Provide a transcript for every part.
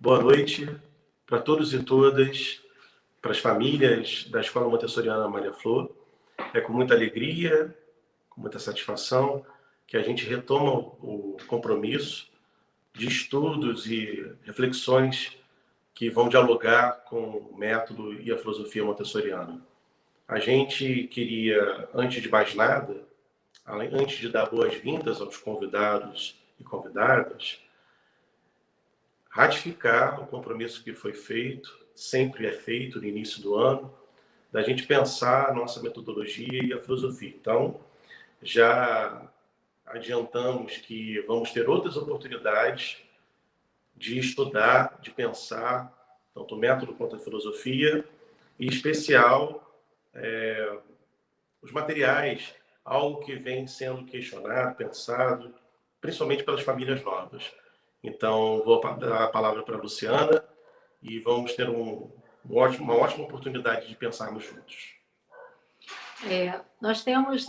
Boa noite para todos e todas, para as famílias da Escola Montessoriana Maria Flor. É com muita alegria, com muita satisfação, que a gente retoma o compromisso de estudos e reflexões que vão dialogar com o método e a filosofia montessoriana. A gente queria, antes de mais nada, antes de dar boas-vindas aos convidados e convidadas, ratificar o compromisso que foi feito, sempre é feito no início do ano, da gente pensar a nossa metodologia e a filosofia. Então, já adiantamos que vamos ter outras oportunidades de estudar, de pensar, tanto o método quanto a filosofia, e em especial os materiais, algo que vem sendo questionado, pensado, principalmente pelas famílias novas. Então, vou dar a palavra para a Luciana e vamos ter uma ótima oportunidade de pensarmos juntos. Nós temos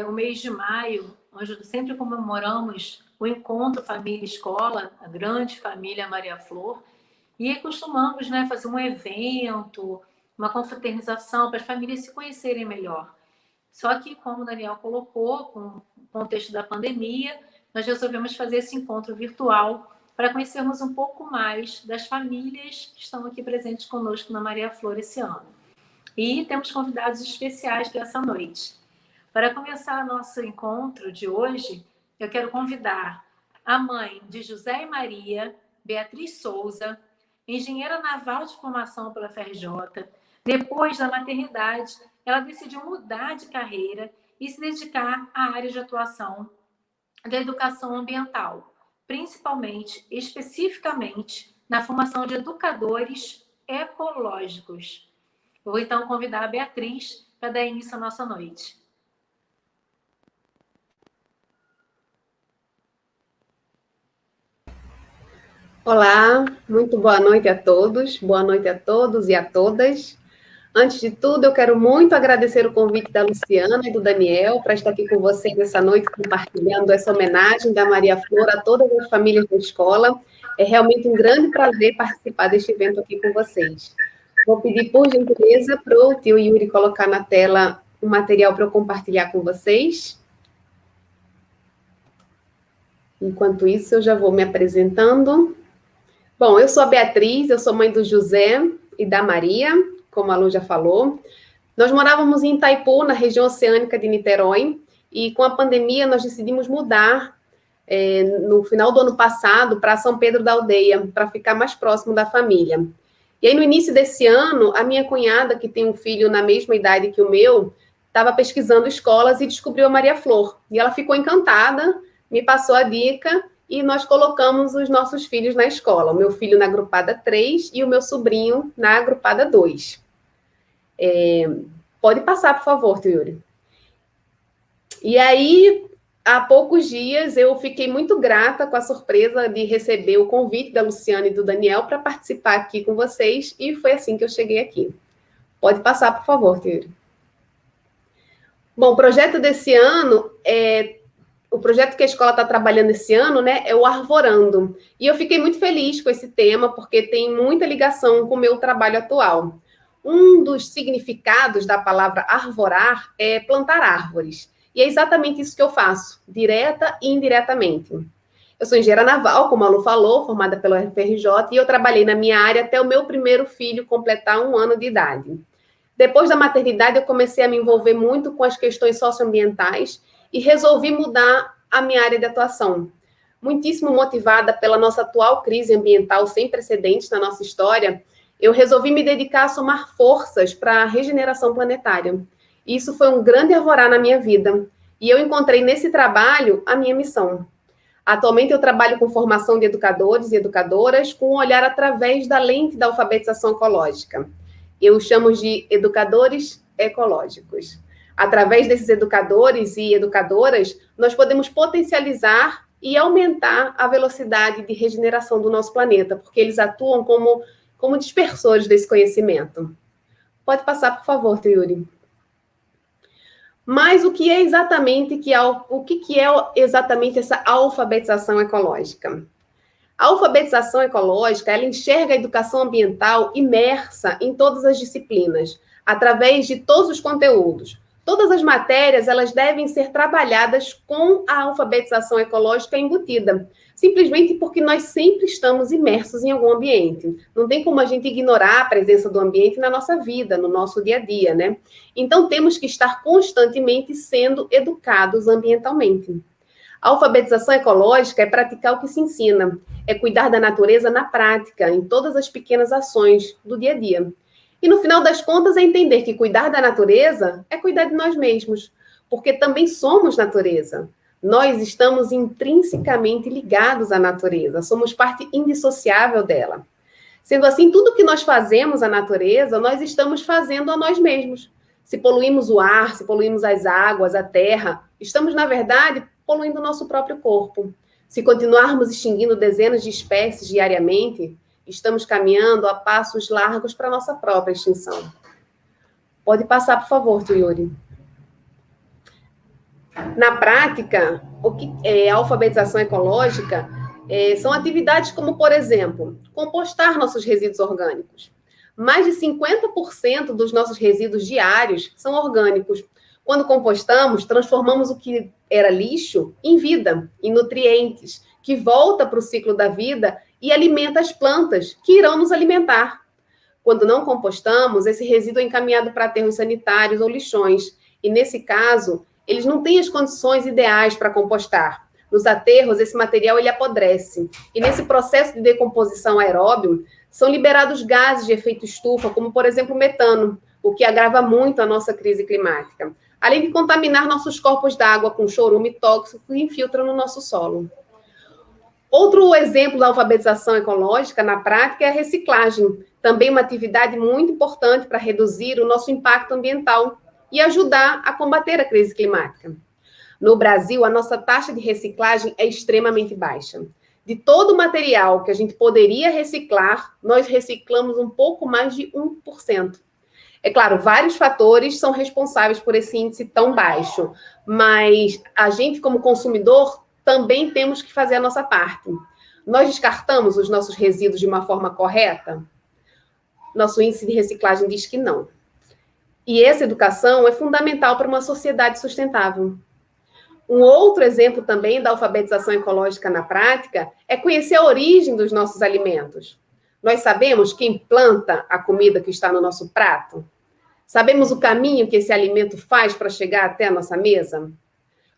o mês de maio, onde sempre comemoramos o encontro família-escola, a grande família Maria Flor, e costumamos fazer um evento, uma confraternização para as famílias se conhecerem melhor. Só que, como o Daniel colocou, com o contexto da pandemia, nós resolvemos fazer esse encontro virtual para conhecermos um pouco mais das famílias que estão aqui presentes conosco na Maria Flor esse ano. E temos convidados especiais para essa noite. Para começar nosso encontro de hoje, eu quero convidar a mãe de José e Maria, Beatriz Souza, engenheira naval de formação pela FRJ. Depois da maternidade, ela decidiu mudar de carreira e se dedicar à área de atuação da educação ambiental, principalmente, especificamente, na formação de educadores ecológicos. Eu vou então convidar a Beatriz para dar início à nossa noite. Olá, muito boa noite a todos, boa noite a todos e a todas. Antes de tudo, eu quero muito agradecer o convite da Luciana e do Daniel para estar aqui com vocês essa noite, compartilhando essa homenagem da Maria Flor a todas as famílias da escola. É realmente um grande prazer participar deste evento aqui com vocês. Vou pedir, por gentileza, para o tio Yuri colocar na tela o material para eu compartilhar com vocês. Enquanto isso, eu já vou me apresentando. Bom, eu sou a Beatriz, eu sou mãe do José e da Maria, como a Lu já falou. Nós morávamos em Itaipu, na região oceânica de Niterói, e com a pandemia nós decidimos mudar no final do ano passado para São Pedro da Aldeia, para ficar mais próximo da família. E aí, no início desse ano, a minha cunhada, que tem um filho na mesma idade que o meu, estava pesquisando escolas e descobriu a Maria Flor. E ela ficou encantada, me passou a dica, e nós colocamos os nossos filhos na escola. O meu filho na agrupada 3 e o meu sobrinho na agrupada 2. Pode passar, por favor, tio Yuri. E aí, há poucos dias, eu fiquei muito grata com a surpresa de receber o convite da Luciana e do Daniel para participar aqui com vocês, e foi assim que eu cheguei aqui. Pode passar, por favor, tio Yuri. Bom, o projeto desse ano o projeto que a escola está trabalhando esse ano, é o Arvorando. E eu fiquei muito feliz com esse tema, porque tem muita ligação com o meu trabalho atual. Um dos significados da palavra arvorar é plantar árvores. E é exatamente isso que eu faço, direta e indiretamente. Eu sou engenheira naval, como a Lu falou, formada pela FRJ, e eu trabalhei na minha área até o meu primeiro filho completar 1 ano de idade. Depois da maternidade, eu comecei a me envolver muito com as questões socioambientais e resolvi mudar a minha área de atuação. Muitíssimo motivada pela nossa atual crise ambiental sem precedentes na nossa história, eu resolvi me dedicar a somar forças para a regeneração planetária. E isso foi um grande arvorar na minha vida. E eu encontrei nesse trabalho a minha missão. Atualmente eu trabalho com formação de educadores e educadoras com um olhar através da lente da alfabetização ecológica. Eu chamo de educadores ecológicos. Através desses educadores e educadoras, nós podemos potencializar e aumentar a velocidade de regeneração do nosso planeta, porque eles atuam como dispersores desse conhecimento. Pode passar, por favor, tio Yuri. Mas o que é exatamente essa alfabetização ecológica? A alfabetização ecológica, ela enxerga a educação ambiental imersa em todas as disciplinas, através de todos os conteúdos. Todas as matérias, elas devem ser trabalhadas com a alfabetização ecológica embutida, simplesmente porque nós sempre estamos imersos em algum ambiente. Não tem como a gente ignorar a presença do ambiente na nossa vida, no nosso dia a dia, né? Então, temos que estar constantemente sendo educados ambientalmente. A alfabetização ecológica é praticar o que se ensina, é cuidar da natureza na prática, em todas as pequenas ações do dia a dia. E no final das contas é entender que cuidar da natureza é cuidar de nós mesmos, porque também somos natureza. Nós estamos intrinsecamente ligados à natureza, somos parte indissociável dela. Sendo assim, tudo que nós fazemos à natureza, nós estamos fazendo a nós mesmos. Se poluímos o ar, se poluímos as águas, a terra, estamos, na verdade, poluindo o nosso próprio corpo. Se continuarmos extinguindo dezenas de espécies diariamente, estamos caminhando a passos largos para a nossa própria extinção. Pode passar, por favor, Tuyuri. Na prática, o que é a alfabetização ecológica são atividades como, por exemplo, compostar nossos resíduos orgânicos. Mais de 50% dos nossos resíduos diários são orgânicos. Quando compostamos, transformamos o que era lixo em vida, em nutrientes, que volta para o ciclo da vida e alimenta as plantas, que irão nos alimentar. Quando não compostamos, esse resíduo é encaminhado para aterros sanitários ou lixões, e nesse caso, eles não têm as condições ideais para compostar. Nos aterros, esse material ele apodrece, e nesse processo de decomposição aeróbio, são liberados gases de efeito estufa, como, por exemplo, o metano, o que agrava muito a nossa crise climática, além de contaminar nossos corpos d'água com chorume tóxico que infiltra no nosso solo. Outro exemplo da alfabetização ecológica na prática é a reciclagem, também uma atividade muito importante para reduzir o nosso impacto ambiental e ajudar a combater a crise climática. No Brasil, a nossa taxa de reciclagem é extremamente baixa. De todo o material que a gente poderia reciclar, nós reciclamos um pouco mais de 1%. É claro, vários fatores são responsáveis por esse índice tão baixo, mas a gente, como consumidor, também temos que fazer a nossa parte. Nós descartamos os nossos resíduos de uma forma correta? Nosso índice de reciclagem diz que não. E essa educação é fundamental para uma sociedade sustentável. Um outro exemplo também da alfabetização ecológica na prática é conhecer a origem dos nossos alimentos. Nós sabemos quem planta a comida que está no nosso prato? Sabemos o caminho que esse alimento faz para chegar até a nossa mesa?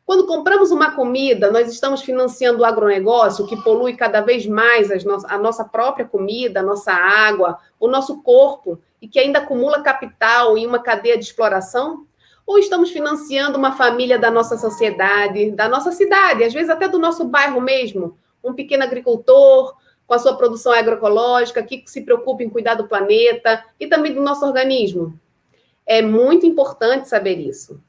Quando compramos uma comida, nós estamos financiando o agronegócio que polui cada vez mais a nossa própria comida, a nossa água, o nosso corpo, e que ainda acumula capital em uma cadeia de exploração? Ou estamos financiando uma família da nossa sociedade, da nossa cidade, às vezes até do nosso bairro mesmo, um pequeno agricultor com a sua produção agroecológica, que se preocupa em cuidar do planeta e também do nosso organismo? É muito importante saber isso.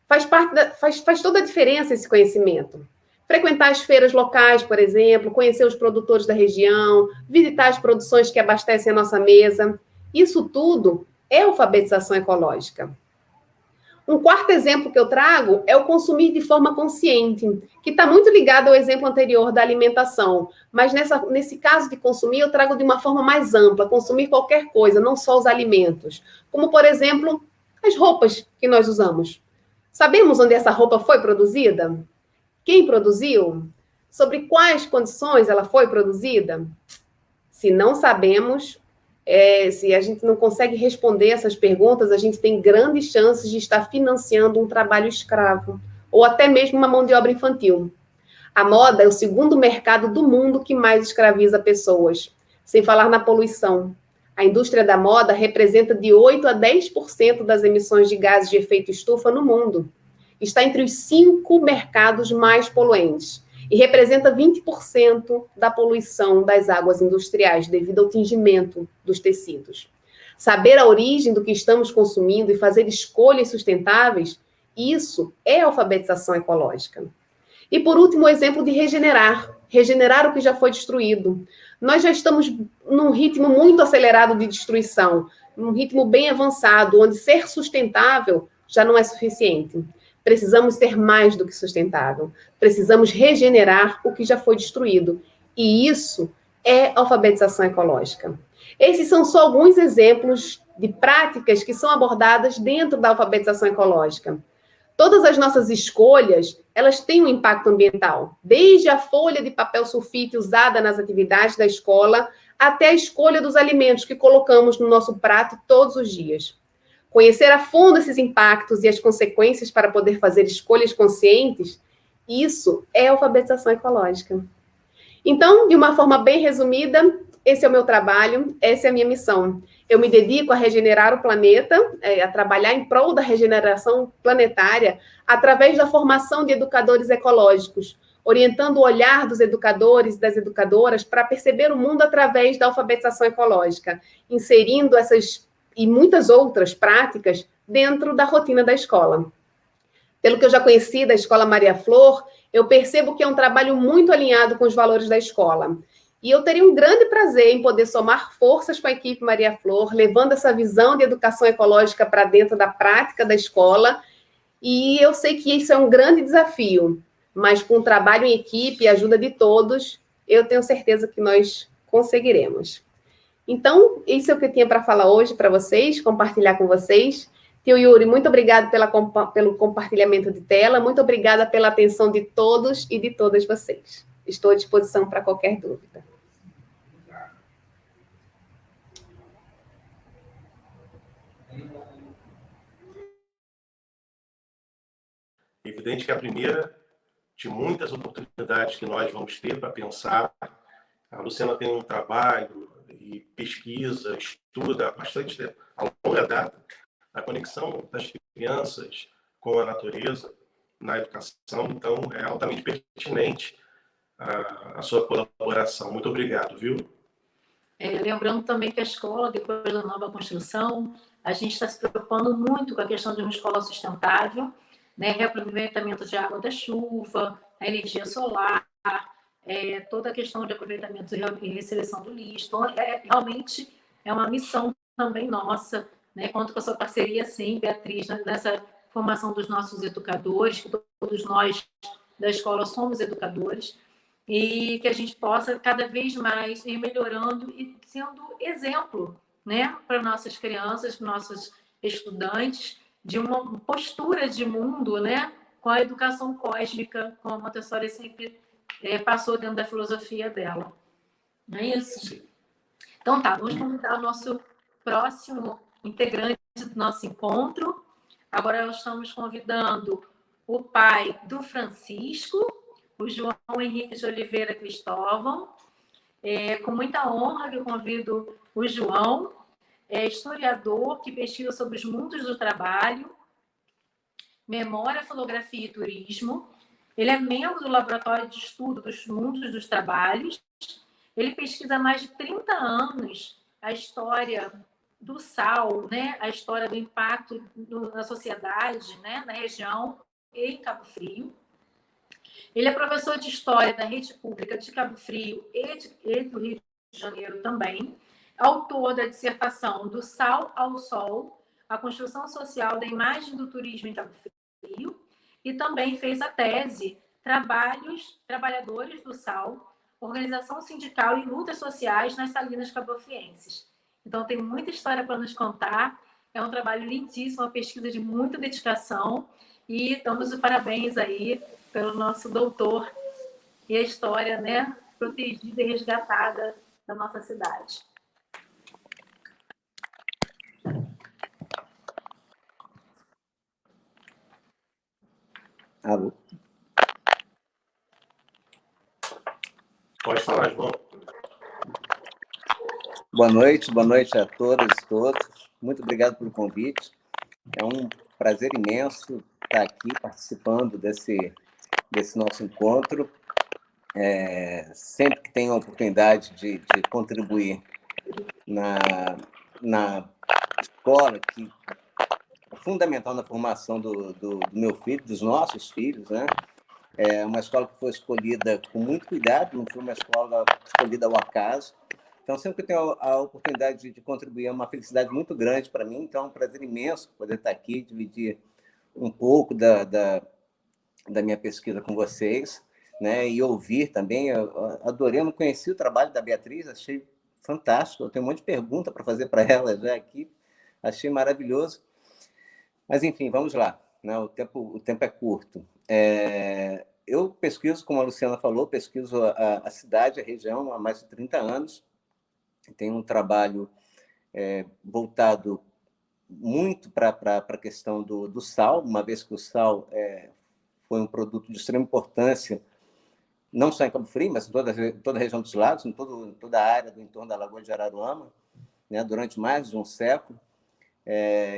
Faz toda a diferença esse conhecimento. Frequentar as feiras locais, por exemplo, conhecer os produtores da região, visitar as produções que abastecem a nossa mesa. Isso tudo é alfabetização ecológica. Um quarto exemplo que eu trago é o consumir de forma consciente, que está muito ligado ao exemplo anterior da alimentação, mas nesse caso de consumir, eu trago de uma forma mais ampla, consumir qualquer coisa, não só os alimentos, como, por exemplo, as roupas que nós usamos. Sabemos onde essa roupa foi produzida? Quem produziu? Sobre quais condições ela foi produzida? Se não sabemos, se a gente não consegue responder essas perguntas, a gente tem grandes chances de estar financiando um trabalho escravo, ou até mesmo uma mão de obra infantil. A moda é o segundo mercado do mundo que mais escraviza pessoas, sem falar na poluição. A indústria da moda representa de 8% a 10% das emissões de gases de efeito estufa no mundo. Está entre os 5 mercados mais poluentes e representa 20% da poluição das águas industriais devido ao tingimento dos tecidos. Saber a origem do que estamos consumindo e fazer escolhas sustentáveis, isso é alfabetização ecológica. E, por último, o exemplo de regenerar o que já foi destruído. Nós já estamos num ritmo muito acelerado de destruição, num ritmo bem avançado, onde ser sustentável já não é suficiente. Precisamos ser mais do que sustentável. Precisamos regenerar o que já foi destruído. E isso é alfabetização ecológica. Esses são só alguns exemplos de práticas que são abordadas dentro da alfabetização ecológica. Todas as nossas escolhas, elas têm um impacto ambiental, desde a folha de papel sulfite usada nas atividades da escola, até a escolha dos alimentos que colocamos no nosso prato todos os dias. Conhecer a fundo esses impactos e as consequências para poder fazer escolhas conscientes, isso é alfabetização ecológica. Então, de uma forma bem resumida, esse é o meu trabalho, essa é a minha missão. Eu me dedico a regenerar o planeta, a trabalhar em prol da regeneração planetária, através da formação de educadores ecológicos, orientando o olhar dos educadores e das educadoras para perceber o mundo através da alfabetização ecológica, inserindo essas e muitas outras práticas dentro da rotina da escola. Pelo que eu já conheci da Escola Maria Flor, eu percebo que é um trabalho muito alinhado com os valores da escola. E eu teria um grande prazer em poder somar forças com a equipe Maria Flor, levando essa visão de educação ecológica para dentro da prática da escola. E eu sei que isso é um grande desafio, mas com o trabalho em equipe e a ajuda de todos, eu tenho certeza que nós conseguiremos. Então, isso é o que eu tinha para falar hoje para vocês, compartilhar com vocês. Tio Yuri, muito obrigada pelo compartilhamento de tela, muito obrigada pela atenção de todos e de todas vocês. Estou à disposição para qualquer dúvida. É evidente que é a primeira de muitas oportunidades que nós vamos ter para pensar. A Luciana tem um trabalho e pesquisa, estuda há bastante tempo, a longa data, a conexão das crianças com a natureza na educação, então é altamente pertinente a sua colaboração. Muito obrigado, viu? Lembrando também que a escola, depois da nova construção, a gente está se preocupando muito com a questão de uma escola sustentável, né? Reaproveitamento de água da chuva, a energia solar, toda a questão de aproveitamento e resseleção do lixo. Então, realmente é uma missão também nossa, né? Conto com a sua parceria, sim, Beatriz, nessa formação dos nossos educadores, que todos nós da escola somos educadores, e que a gente possa cada vez mais ir melhorando e sendo exemplo, né, para nossas crianças, para nossos estudantes, de uma postura de mundo, né, com a educação cósmica, como a Montessori sempre passou dentro da filosofia dela. Não é isso? Sim. Então tá, vamos convidar o nosso próximo integrante do nosso encontro. Agora nós estamos convidando o pai do Francisco, o João Henrique de Oliveira Cristóvão. Com muita honra que eu convido o João, historiador que pesquisa sobre os mundos do trabalho, memória, filografia e turismo. Ele é membro do Laboratório de Estudo dos Mundos dos Trabalhos. Ele pesquisa há mais de 30 anos a história do sal, né? A história do impacto na sociedade, né? Na região e em Cabo Frio. Ele é professor de História da Rede Pública de Cabo Frio e do Rio de Janeiro também, autor da dissertação Do Sal ao Sol, a construção social da imagem do turismo em Cabo Frio, e também fez a tese Trabalhadores do Sal, Organização Sindical e Lutas Sociais nas Salinas Cabo-Frienses. Então, tem muita história para nos contar, é um trabalho lindíssimo, uma pesquisa de muita dedicação, e damos os parabéns aí pelo nosso doutor e a história, né, protegida e resgatada da nossa cidade. Alô? Pode falar, João. Boa noite a todas e todos. Muito obrigado pelo convite. É um prazer imenso estar aqui participando desse nosso encontro. Sempre que tenho a oportunidade de contribuir na escola, que é fundamental na formação do meu filho, dos nossos filhos, né? É uma escola que foi escolhida com muito cuidado, não foi uma escola escolhida ao acaso. Então, sempre que eu tenho a oportunidade de contribuir, é uma felicidade muito grande para mim. Então, é um prazer imenso poder estar aqui, dividir um pouco da minha pesquisa com vocês. né, e ouvir também. Eu adorei, eu não conheci o trabalho da Beatriz, achei fantástico. Eu tenho um monte de pergunta para fazer para ela já aqui, achei maravilhoso. Mas, enfim, vamos lá, né? O tempo é curto. Eu pesquiso, como a Luciana falou, pesquiso a cidade, a região, há mais de 30 anos. Tenho um trabalho voltado muito para a questão do sal, uma vez que o sal foi um produto de extrema importância, não só em Cabo Frio, mas em toda a região dos lagos, em toda a área do entorno da Lagoa de Araruama, né, durante mais de um século.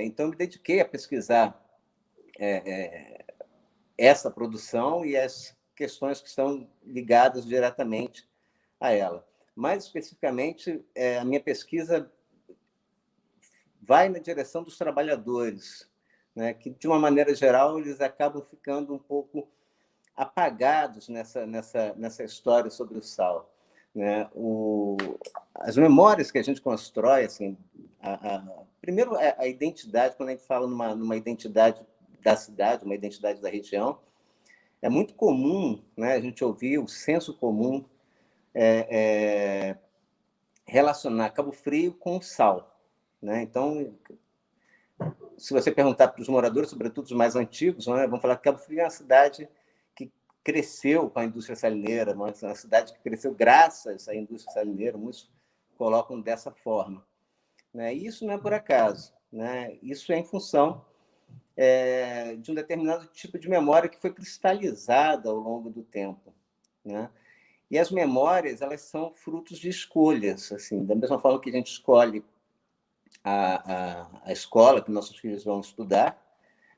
Então, me dediquei a pesquisar essa produção e as questões que estão ligadas diretamente a ela. Mais especificamente, a minha pesquisa vai na direção dos trabalhadores, né, que, de uma maneira geral, eles acabam ficando um pouco apagados nessa história sobre o sal, né? As memórias que a gente constrói, assim, primeiro a identidade, quando a gente fala numa identidade da cidade, uma identidade da região, é muito comum, né, a gente ouvir o senso comum relacionar Cabo Frio com sal, né? Então, se você perguntar para os moradores, sobretudo os mais antigos, né, vão falar que Cabo Frio é uma cidade que cresceu com a indústria salineira, uma cidade que cresceu graças à indústria salineira, muitos colocam dessa forma, né? E isso não é por acaso, né? Isso é em função de um determinado tipo de memória que foi cristalizada ao longo do tempo, né? E as memórias, elas são frutos de escolhas, assim, da mesma forma que a gente escolhe a escola que nossos filhos vão estudar,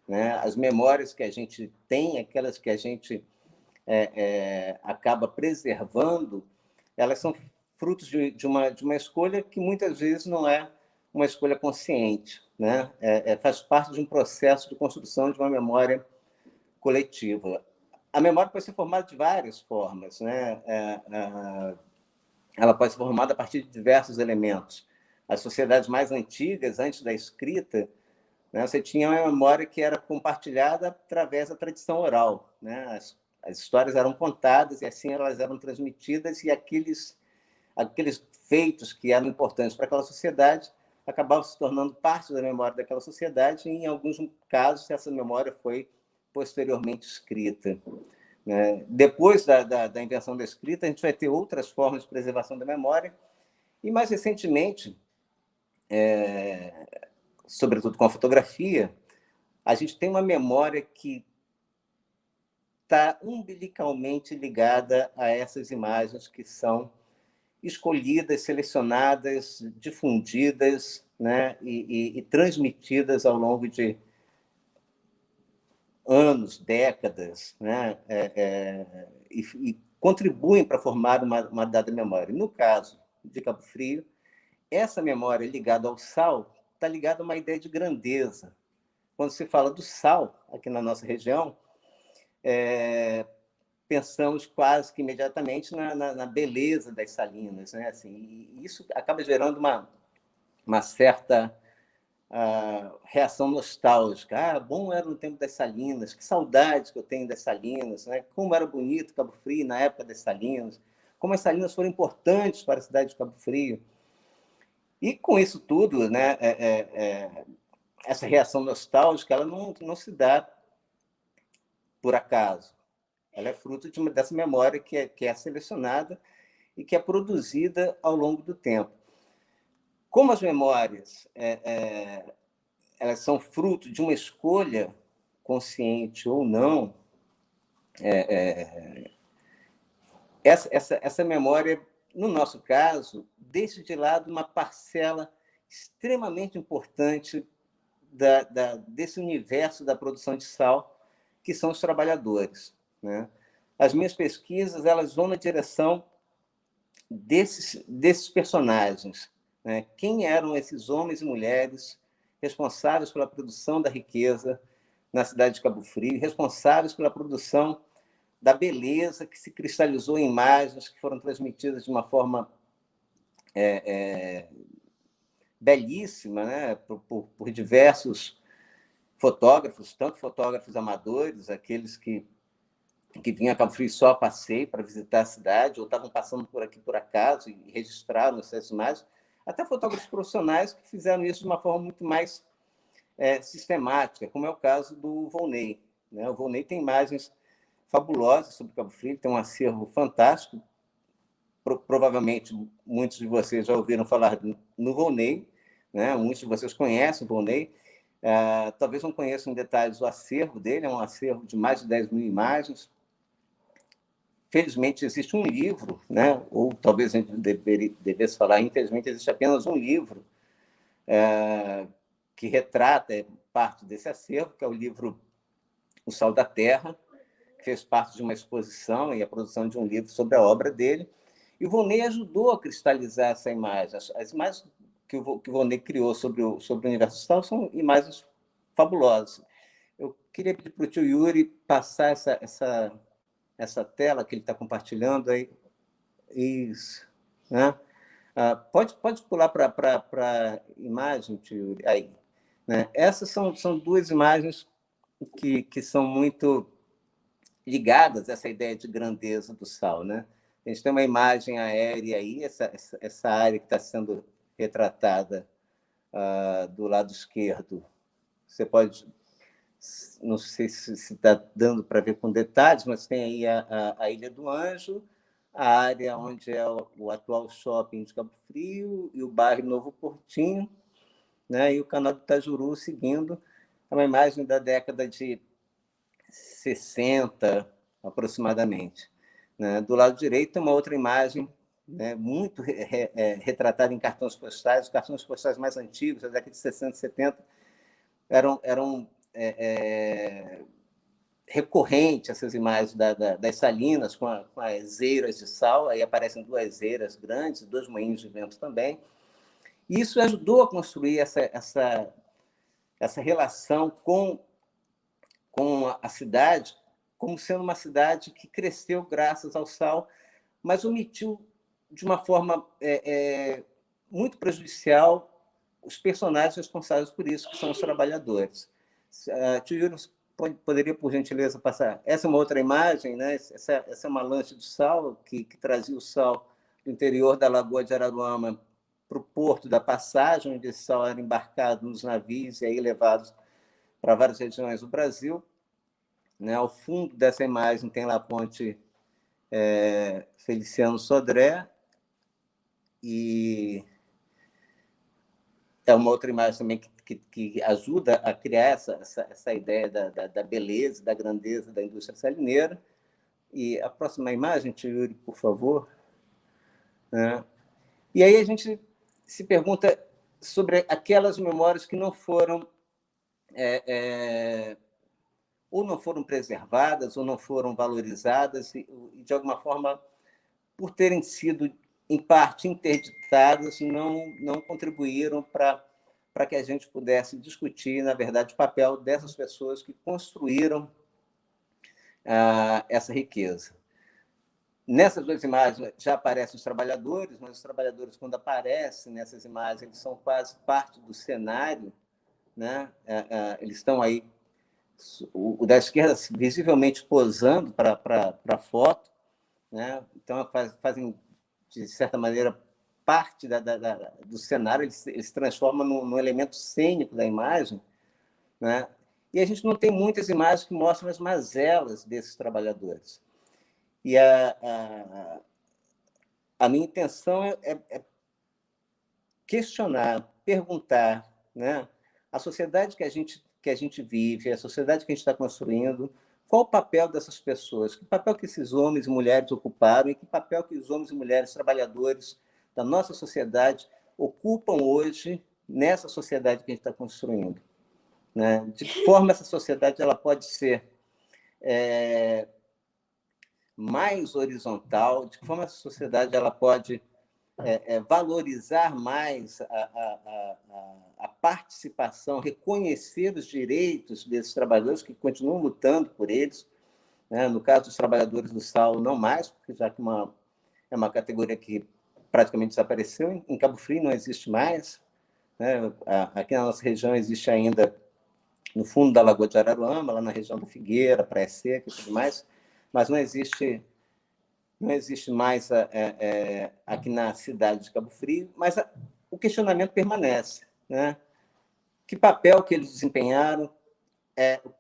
né? As memórias que a gente tem, aquelas que a gente acaba preservando, elas são frutos de uma escolha que muitas vezes não é uma escolha consciente, né? Faz parte de um processo de construção de uma memória coletiva. A memória pode ser formada de várias formas, né? Ela pode ser formada a partir de diversos elementos. As sociedades mais antigas, antes da escrita, né, você tinha uma memória que era compartilhada através da tradição oral, né? As histórias eram contadas e assim elas eram transmitidas, e aqueles feitos que eram importantes para aquela sociedade acabavam se tornando parte da memória daquela sociedade, e em alguns casos essa memória foi posteriormente escrita, né? Depois da invenção da escrita, a gente vai ter outras formas de preservação da memória, e mais recentemente, sobretudo com a fotografia, a gente tem uma memória que está umbilicalmente ligada a essas imagens que são escolhidas, selecionadas, difundidas, né, e transmitidas ao longo de anos, décadas, né, e contribuem para formar uma dada memória. No caso de Cabo Frio, essa memória ligada ao sal está ligada a uma ideia de grandeza. Quando se fala do sal aqui na nossa região, pensamos quase que imediatamente na beleza das salinas, né? Assim, e isso acaba gerando uma certa reação nostálgica. Bom era no tempo das salinas, que saudades que eu tenho das salinas, né? Como era bonito Cabo Frio na época das salinas, como as salinas foram importantes para a cidade de Cabo Frio. E com isso tudo, né, essa reação nostálgica, ela não se dá por acaso. Ela é fruto dessa memória que é selecionada e que é produzida ao longo do tempo. Como as memórias elas são fruto de uma escolha consciente ou não, essa memória, no nosso caso, deixa de lado uma parcela extremamente importante desse universo da produção de sal, que são os trabalhadores, né? As minhas pesquisas, elas vão na direção desses personagens, né? Quem eram esses homens e mulheres responsáveis pela produção da riqueza na cidade de Cabo Frio, responsáveis pela produção da beleza que se cristalizou em imagens que foram transmitidas de uma forma belíssima, né? por diversos fotógrafos, tanto fotógrafos amadores, aqueles que que vinham a Cabo Frio só a passeio para visitar a cidade, ou estavam passando por aqui por acaso e registraram essas imagens, até fotógrafos profissionais que fizeram isso de uma forma muito mais sistemática, como é o caso do Volney, né? O Volney tem imagens fabulosas sobre Cabo Frio, tem um acervo fantástico. Provavelmente muitos de vocês já ouviram falar no Volney, né? Muitos de vocês conhecem o Volney. Talvez não conheçam em detalhes o acervo dele, é um acervo de mais de 10 mil imagens. Felizmente existe um livro, né? Ou talvez a gente devesse falar, infelizmente existe apenas um livro que retrata parte desse acervo, que é o livro O Sal da Terra, que fez parte de uma exposição e a produção de um livro sobre a obra dele. E o Volney ajudou a cristalizar essa imagem. As imagens que o Volney criou sobre o universo sal são imagens fabulosas. Eu queria pedir para o tio Yuri passar essa tela que ele está compartilhando aí. Isso. Né? Pode pular para a imagem, tio Yuri. Aí. Né? Essas são duas imagens que são muito ligadas a essa ideia de grandeza do sal. Né? A gente tem uma imagem aérea aí, essa área que está sendo retratada do lado esquerdo. Você pode... Não sei se está dando para ver com detalhes, mas tem aí a Ilha do Anjo, a área onde é o atual shopping de Cabo Frio e o bairro Novo Portinho, né? E o canal do Itajuru seguindo. É uma imagem da década de 60, aproximadamente. Né? Do lado direito tem uma outra imagem, né, muito retratada em cartões postais. Os cartões postais mais antigos, da década de 60 e 70, eram recorrentes essas imagens das salinas com as eiras de sal. Aí aparecem duas eiras grandes, 2 moinhos de vento também. E isso ajudou a construir essa relação com a cidade como sendo uma cidade que cresceu graças ao sal, mas omitiu de uma forma muito prejudicial os personagens responsáveis por isso, que são os trabalhadores. Tio Yuri, poderia, por gentileza, passar? Essa é uma outra imagem, né? Essa é uma lancha de sal que trazia o sal do interior da Lagoa de Araruama para o porto da Passagem, onde esse sal era embarcado nos navios e aí levado para várias regiões do Brasil. Né? Ao fundo dessa imagem tem lá a ponte Feliciano Sodré, e é uma outra imagem também que ajuda a criar essa ideia da beleza, da grandeza da indústria salineira. E a próxima imagem, tio Yuri, por favor. E aí a gente se pergunta sobre aquelas memórias que não foram ou não foram preservadas, ou não foram valorizadas, e de alguma forma, por terem sido, em parte, interditadas, não contribuíram para que a gente pudesse discutir, na verdade, o papel dessas pessoas que construíram essa riqueza. Nessas duas imagens já aparecem os trabalhadores, mas os trabalhadores, quando aparecem nessas imagens, eles são quase parte do cenário, né? Eles estão aí, o da esquerda visivelmente posando para a foto, né? Então fazem, de certa maneira, parte do cenário, eles se transformam no elemento cênico da imagem, né? E a gente não tem muitas imagens que mostram as mazelas desses trabalhadores. E a minha intenção é questionar, perguntar, né? A sociedade que a gente vive, a sociedade que a gente está construindo, qual o papel dessas pessoas? Que papel que esses homens e mulheres ocuparam e que papel que os homens e mulheres trabalhadores da nossa sociedade ocupam hoje nessa sociedade que a gente está construindo? Né? De que forma essa sociedade ela pode ser mais horizontal, de que forma essa sociedade ela pode valorizar mais a participação, reconhecer os direitos desses trabalhadores que continuam lutando por eles. Né? No caso dos trabalhadores do sal, não mais, porque já que é uma categoria que praticamente desapareceu. Em Cabo Frio não existe mais. Né? Aqui na nossa região existe ainda no fundo da Lagoa de Araruama, lá na região da Figueira, Praia Seca e tudo mais, mas não existe mais aqui na cidade de Cabo Frio, mas o questionamento permanece, né? Que papel que eles desempenharam,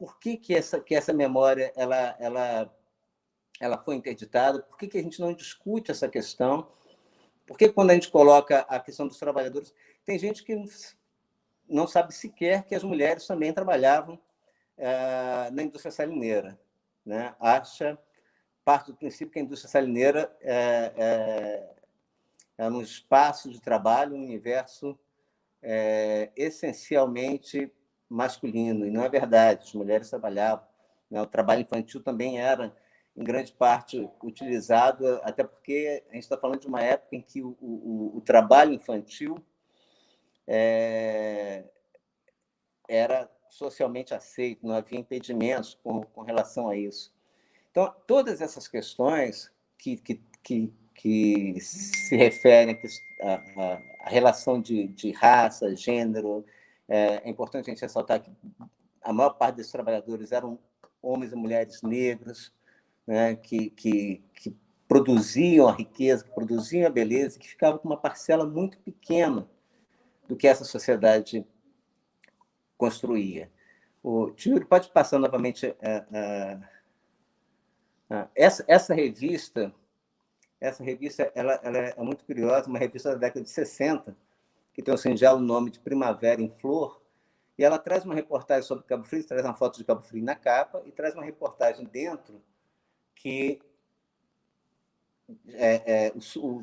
por que essa memória ela foi interditada, por que a gente não discute essa questão, porque quando a gente coloca a questão dos trabalhadores, tem gente que não sabe sequer que as mulheres também trabalhavam na indústria salineira, né? Parte do princípio que a indústria salineira é um espaço de trabalho, um universo essencialmente masculino, e não é verdade, as mulheres trabalhavam, né? O trabalho infantil também era, em grande parte, utilizado, até porque a gente está falando de uma época em que o trabalho infantil era socialmente aceito, não havia impedimentos com relação a isso. Então, todas essas questões que se referem à relação de raça, gênero, é importante a gente ressaltar que a maior parte desses trabalhadores eram homens e mulheres negros, né, que produziam a riqueza, que produziam a beleza, que ficavam com uma parcela muito pequena do que essa sociedade construía. O Tio, pode passar novamente essa revista ela é muito curiosa, uma revista da década de 60, que tem o singelo nome de Primavera em Flor, e ela traz uma reportagem sobre Cabo Frio, traz uma foto de Cabo Frio na capa, e traz uma reportagem dentro que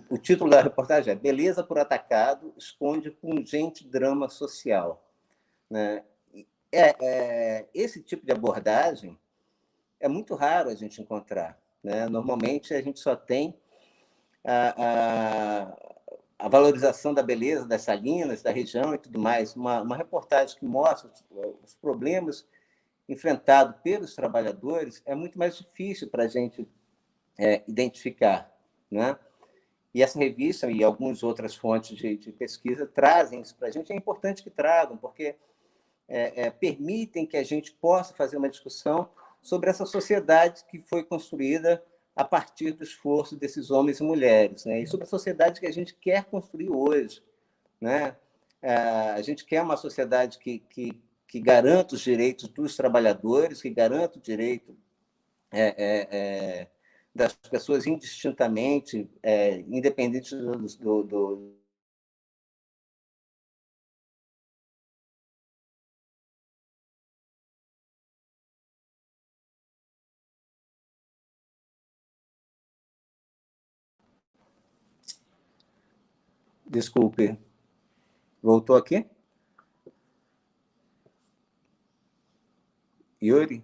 o título da reportagem é Beleza por Atacado esconde pungente drama social, né? Esse tipo de abordagem é muito raro a gente encontrar, né? Normalmente a gente só tem a valorização da beleza das salinas, da região e tudo mais. Uma reportagem que mostra os problemas enfrentados pelos trabalhadores é muito mais difícil para a gente identificar, né? E essa revista e algumas outras fontes de pesquisa trazem isso para a gente. É importante que tragam, porque permitem que a gente possa fazer uma discussão sobre essa sociedade que foi construída a partir do esforço desses homens e mulheres, né? E sobre a sociedade que a gente quer construir hoje, né? A gente quer uma sociedade que garanta os direitos dos trabalhadores, que garanta o direito das pessoas indistintamente, independente do Desculpe, voltou aqui? Yuri?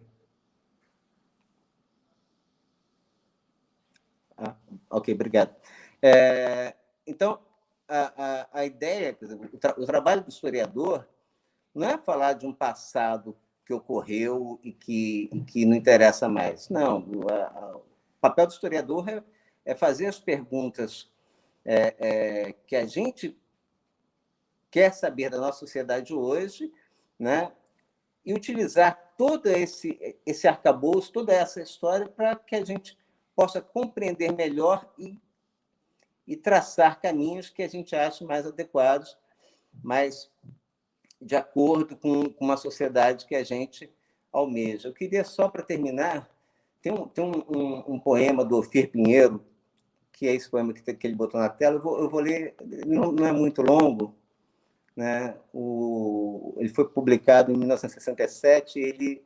Ok, obrigado. Então, a ideia, por exemplo, o trabalho do historiador não é falar de um passado que ocorreu e que não interessa mais. Não, o papel do historiador é fazer as perguntas que a gente quer saber da nossa sociedade hoje, né? E utilizar todo esse arcabouço, toda essa história, para que a gente possa compreender melhor e traçar caminhos que a gente ache mais adequados, mais de acordo com uma sociedade que a gente almeja. Eu queria, só para terminar, tem um poema do Ofir Pinheiro, que é esse poema que ele botou na tela. Eu vou ler, não é muito longo, né? Ele foi publicado em 1967,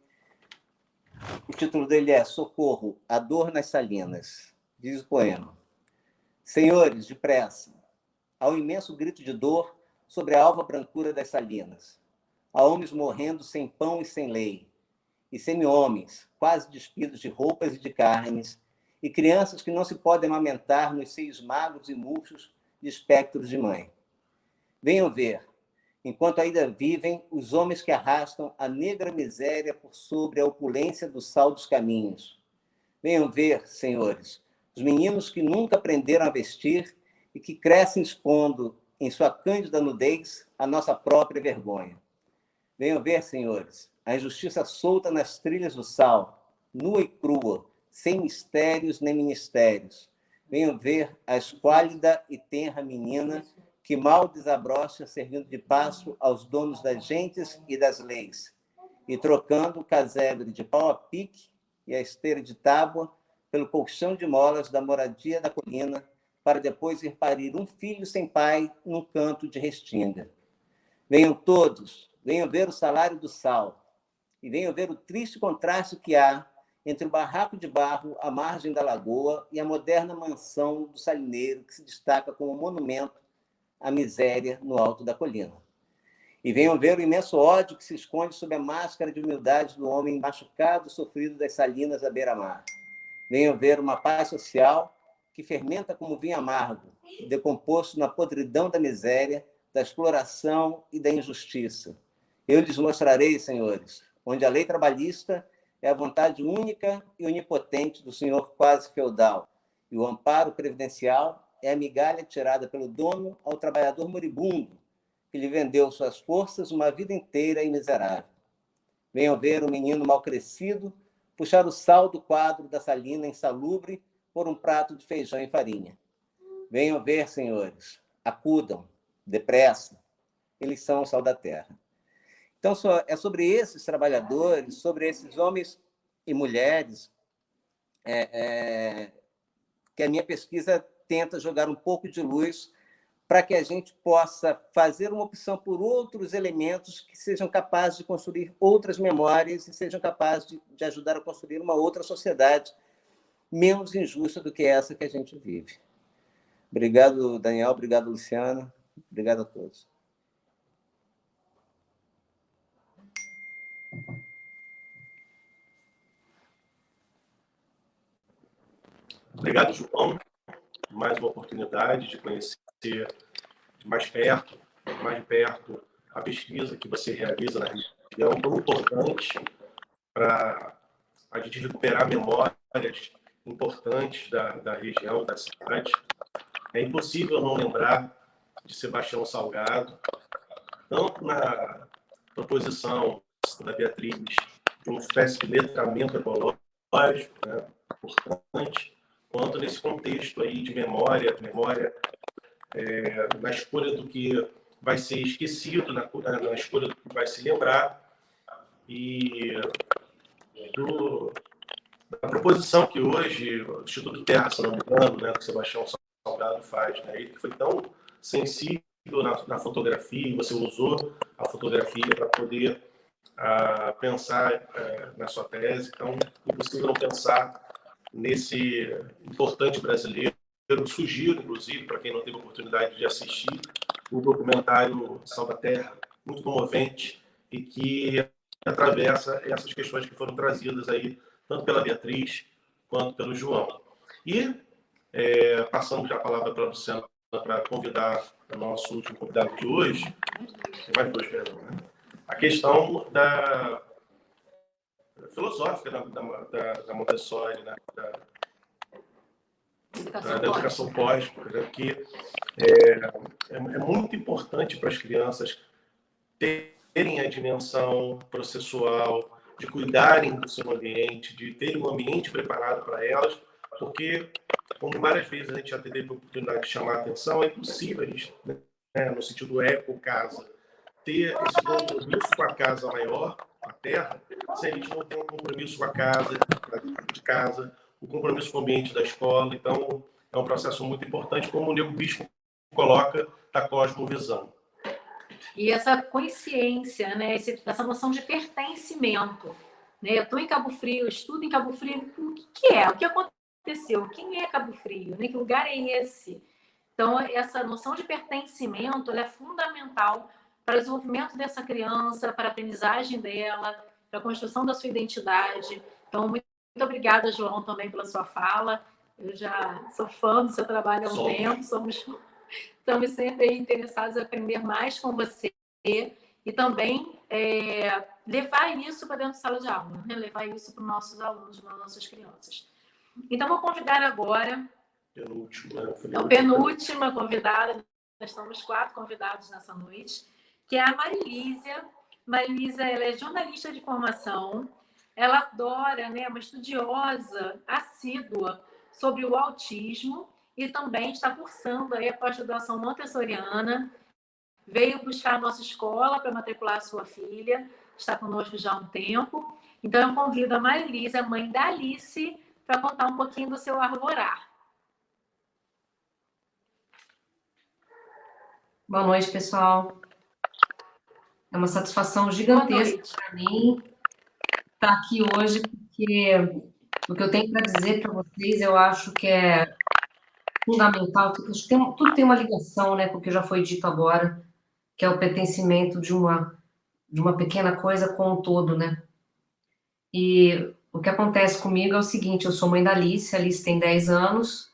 o título dele é Socorro, a dor nas salinas. Diz o poema: Senhores, depressa, ao imenso grito de dor sobre a alva brancura das salinas, há homens morrendo sem pão e sem lei, e semi-homens, quase despidos de roupas e de carnes, e crianças que não se podem amamentar nos seios magros e murchos de espectros de mãe. Venham ver, enquanto ainda vivem, os homens que arrastam a negra miséria por sobre a opulência do sal dos caminhos. Venham ver, senhores, os meninos que nunca aprenderam a vestir e que crescem expondo em sua cândida nudez a nossa própria vergonha. Venham ver, senhores, a injustiça solta nas trilhas do sal, nua e crua, sem mistérios nem ministérios. Venham ver a esquálida e tenra menina que mal desabrocha, servindo de passo aos donos das gentes e das leis, e trocando o casebre de pau a pique e a esteira de tábua pelo colchão de molas da moradia da colina, para depois ir parir um filho sem pai num canto de restinga. Venham todos, venham ver o salário do sal, e venham ver o triste contraste que há entre o barraco de barro à margem da lagoa e a moderna mansão do salineiro, que se destaca como monumento à miséria no alto da colina. E venham ver o imenso ódio que se esconde sob a máscara de humildade do homem machucado, sofrido das salinas à beira-mar. Venham ver uma paz social que fermenta como vinho amargo, decomposto na podridão da miséria, da exploração e da injustiça. Eu lhes mostrarei, senhores, onde a lei trabalhista é a vontade única e onipotente do senhor quase feudal, e o amparo previdencial é a migalha tirada pelo dono ao trabalhador moribundo, que lhe vendeu suas forças uma vida inteira e miserável. Venham ver o menino mal crescido puxar o sal do quadro da salina insalubre por um prato de feijão e farinha. Venham ver, senhores, acudam, depressa, eles são o sal da terra. Então, é sobre esses trabalhadores, sobre esses homens e mulheres, que a minha pesquisa tenta jogar um pouco de luz para que a gente possa fazer uma opção por outros elementos que sejam capazes de construir outras memórias e sejam capazes de ajudar a construir uma outra sociedade menos injusta do que essa que a gente vive. Obrigado, Daniel. Obrigado, Luciana. Obrigado a todos. Obrigado, João. Mais uma oportunidade de conhecer mais de perto, a pesquisa que você realiza na região, tão importante para a gente recuperar memórias importantes da região, da cidade. É impossível não lembrar de Sebastião Salgado, tanto na proposição da Beatriz de uma espécie de letramento ecológico, né, importante, quanto nesse contexto aí de memória na escolha do que vai ser esquecido, na escolha do que vai se lembrar, e da proposição que hoje o Instituto Terra, se não me engano, né, que o Sebastião Salgado faz, né, ele foi tão sensível na fotografia, você usou a fotografia para poder pensar na sua tese, então é impossível não pensar nesse importante brasileiro. Eu sugiro, inclusive, para quem não teve a oportunidade de assistir, o documentário Sal da Terra, muito comovente, e que atravessa essas questões que foram trazidas aí, tanto pela Beatriz quanto pelo João. E, passando já a palavra para a Luciana, para convidar o nosso último convidado de hoje, tem mais dois, perdão, né? A questão da filosófica da Montessori, né? Da educação cósmica, né? Que é muito importante para as crianças terem a dimensão processual, de cuidarem do seu ambiente, de terem um ambiente preparado para elas, porque, como várias vezes a gente já teve a oportunidade de chamar a atenção, é impossível a gente, né, no sentido eco-casa, ter esse compromisso com a casa maior, a terra, se a gente não tem um compromisso com a casa, de casa, o compromisso com o ambiente da escola. Então, é um processo muito importante, como o Nego Bispo coloca, da cosmovisão. E essa consciência, né, essa noção de pertencimento. Né? Eu estou em Cabo Frio, estudo em Cabo Frio, o que é? O que aconteceu? Quem é Cabo Frio? Né? Que lugar é esse? Então, essa noção de pertencimento ela é fundamental para o desenvolvimento dessa criança, para a aprendizagem dela, para a construção da sua identidade. Então, muito obrigada, João, também pela sua fala. Eu já sou fã do seu trabalho há um tempo, estamos sempre interessados em aprender mais com você e também levar isso para dentro da sala de aula, né? Levar isso para os nossos alunos, para as nossas crianças. Então, vou convidar agora a penúltima convidada, nós estamos 4 convidados nessa noite, que é a Marilísia. Marilísia, ela é jornalista de formação, ela adora, né, uma estudiosa assídua sobre o autismo e também está cursando aí a pós-graduação montessoriana. Veio buscar a nossa escola para matricular a sua filha, está conosco já há um tempo. Então, eu convido a Marilisa, mãe da Alice, para contar um pouquinho do seu arvorar. Boa noite, pessoal. É uma satisfação gigantesca para mim estar aqui hoje, porque o que eu tenho para dizer para vocês, eu acho que é fundamental, tudo tem uma ligação, né, com o que já foi dito agora, que é o pertencimento de uma pequena coisa com o todo, né? E o que acontece comigo é o seguinte, eu sou mãe da Alice, a Alice tem 10 anos,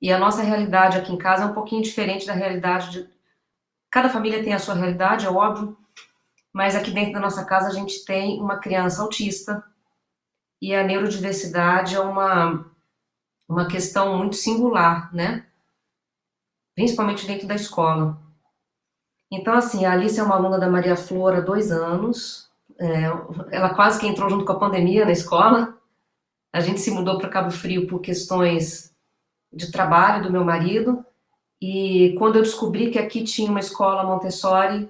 e a nossa realidade aqui em casa é um pouquinho diferente da realidade de... Cada família tem a sua realidade, é óbvio, mas aqui dentro da nossa casa a gente tem uma criança autista, e a neurodiversidade é uma questão muito singular, né? Principalmente dentro da escola. Então, assim, a Alice é uma aluna da Maria Flor há 2 anos, ela quase que entrou junto com a pandemia na escola. A gente se mudou para Cabo Frio por questões de trabalho do meu marido, e quando eu descobri que aqui tinha uma escola Montessori,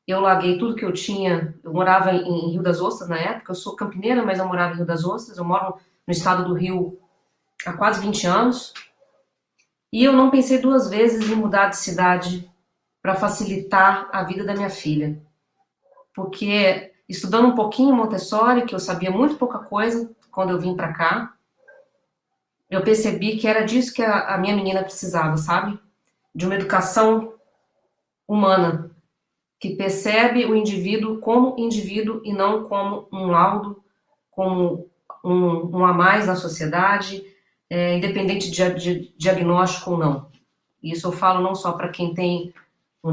eu larguei tudo que eu tinha. Eu morava em Rio das Ostras na época, eu sou campineira, mas eu morava em Rio das Ostras, eu moro no estado do Rio há quase 20 anos, e eu não pensei 2 vezes em mudar de cidade para facilitar a vida da minha filha. Porque estudando um pouquinho Montessori, que eu sabia muito pouca coisa quando eu vim para cá, eu percebi que era disso que a minha menina precisava, sabe? De uma educação humana, que percebe o indivíduo como indivíduo e não como um laudo, como um a mais na sociedade, independente de diagnóstico ou não. Isso eu falo não só para quem tem um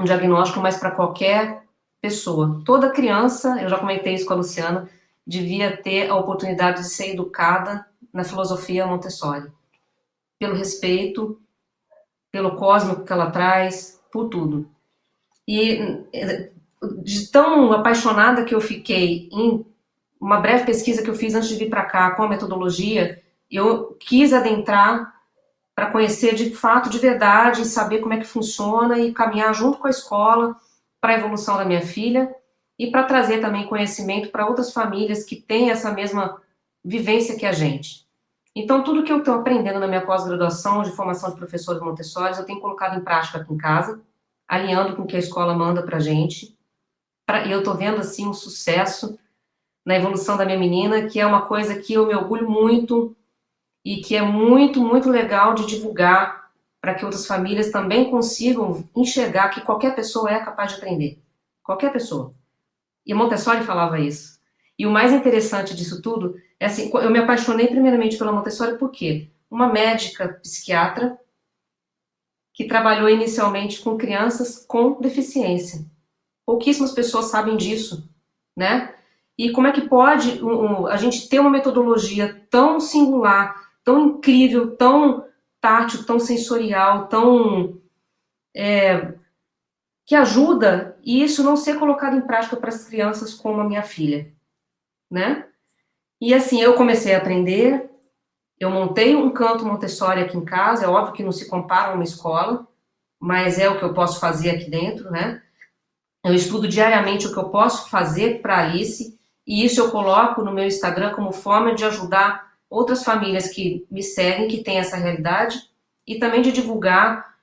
diagnóstico, mas para qualquer pessoa. Toda criança, eu já comentei isso com a Luciana, devia ter a oportunidade de ser educada na filosofia Montessori. Pelo respeito, pelo cósmico que ela traz, por tudo. E de tão apaixonada que eu fiquei em uma breve pesquisa que eu fiz antes de vir para cá com a metodologia, eu quis adentrar para conhecer de fato, de verdade, saber como é que funciona e caminhar junto com a escola para a evolução da minha filha e para trazer também conhecimento para outras famílias que têm essa mesma vivência que a gente. Então, tudo que eu estou aprendendo na minha pós-graduação de formação de professores Montessori, eu tenho colocado em prática aqui em casa, alinhando com o que a escola manda para a gente. E eu estou vendo, assim, um sucesso na evolução da minha menina, que é uma coisa que eu me orgulho muito e que é muito, muito legal de divulgar para que outras famílias também consigam enxergar que qualquer pessoa é capaz de aprender. Qualquer pessoa. E Montessori falava isso. E o mais interessante disso tudo é assim, eu me apaixonei primeiramente pela Montessori porque uma médica psiquiatra que trabalhou inicialmente com crianças com deficiência. Pouquíssimas pessoas sabem disso, né? E como é que pode a gente ter uma metodologia tão singular, tão incrível, tão tátil, tão sensorial, tão que ajuda, e isso não ser colocado em prática para as crianças como a minha filha, né? E assim, eu comecei a aprender, eu montei um canto Montessori aqui em casa, é óbvio que não se compara a uma escola, mas é o que eu posso fazer aqui dentro, né? Eu estudo diariamente o que eu posso fazer para a Alice, e isso eu coloco no meu Instagram como forma de ajudar outras famílias que me seguem, que têm essa realidade, e também de divulgar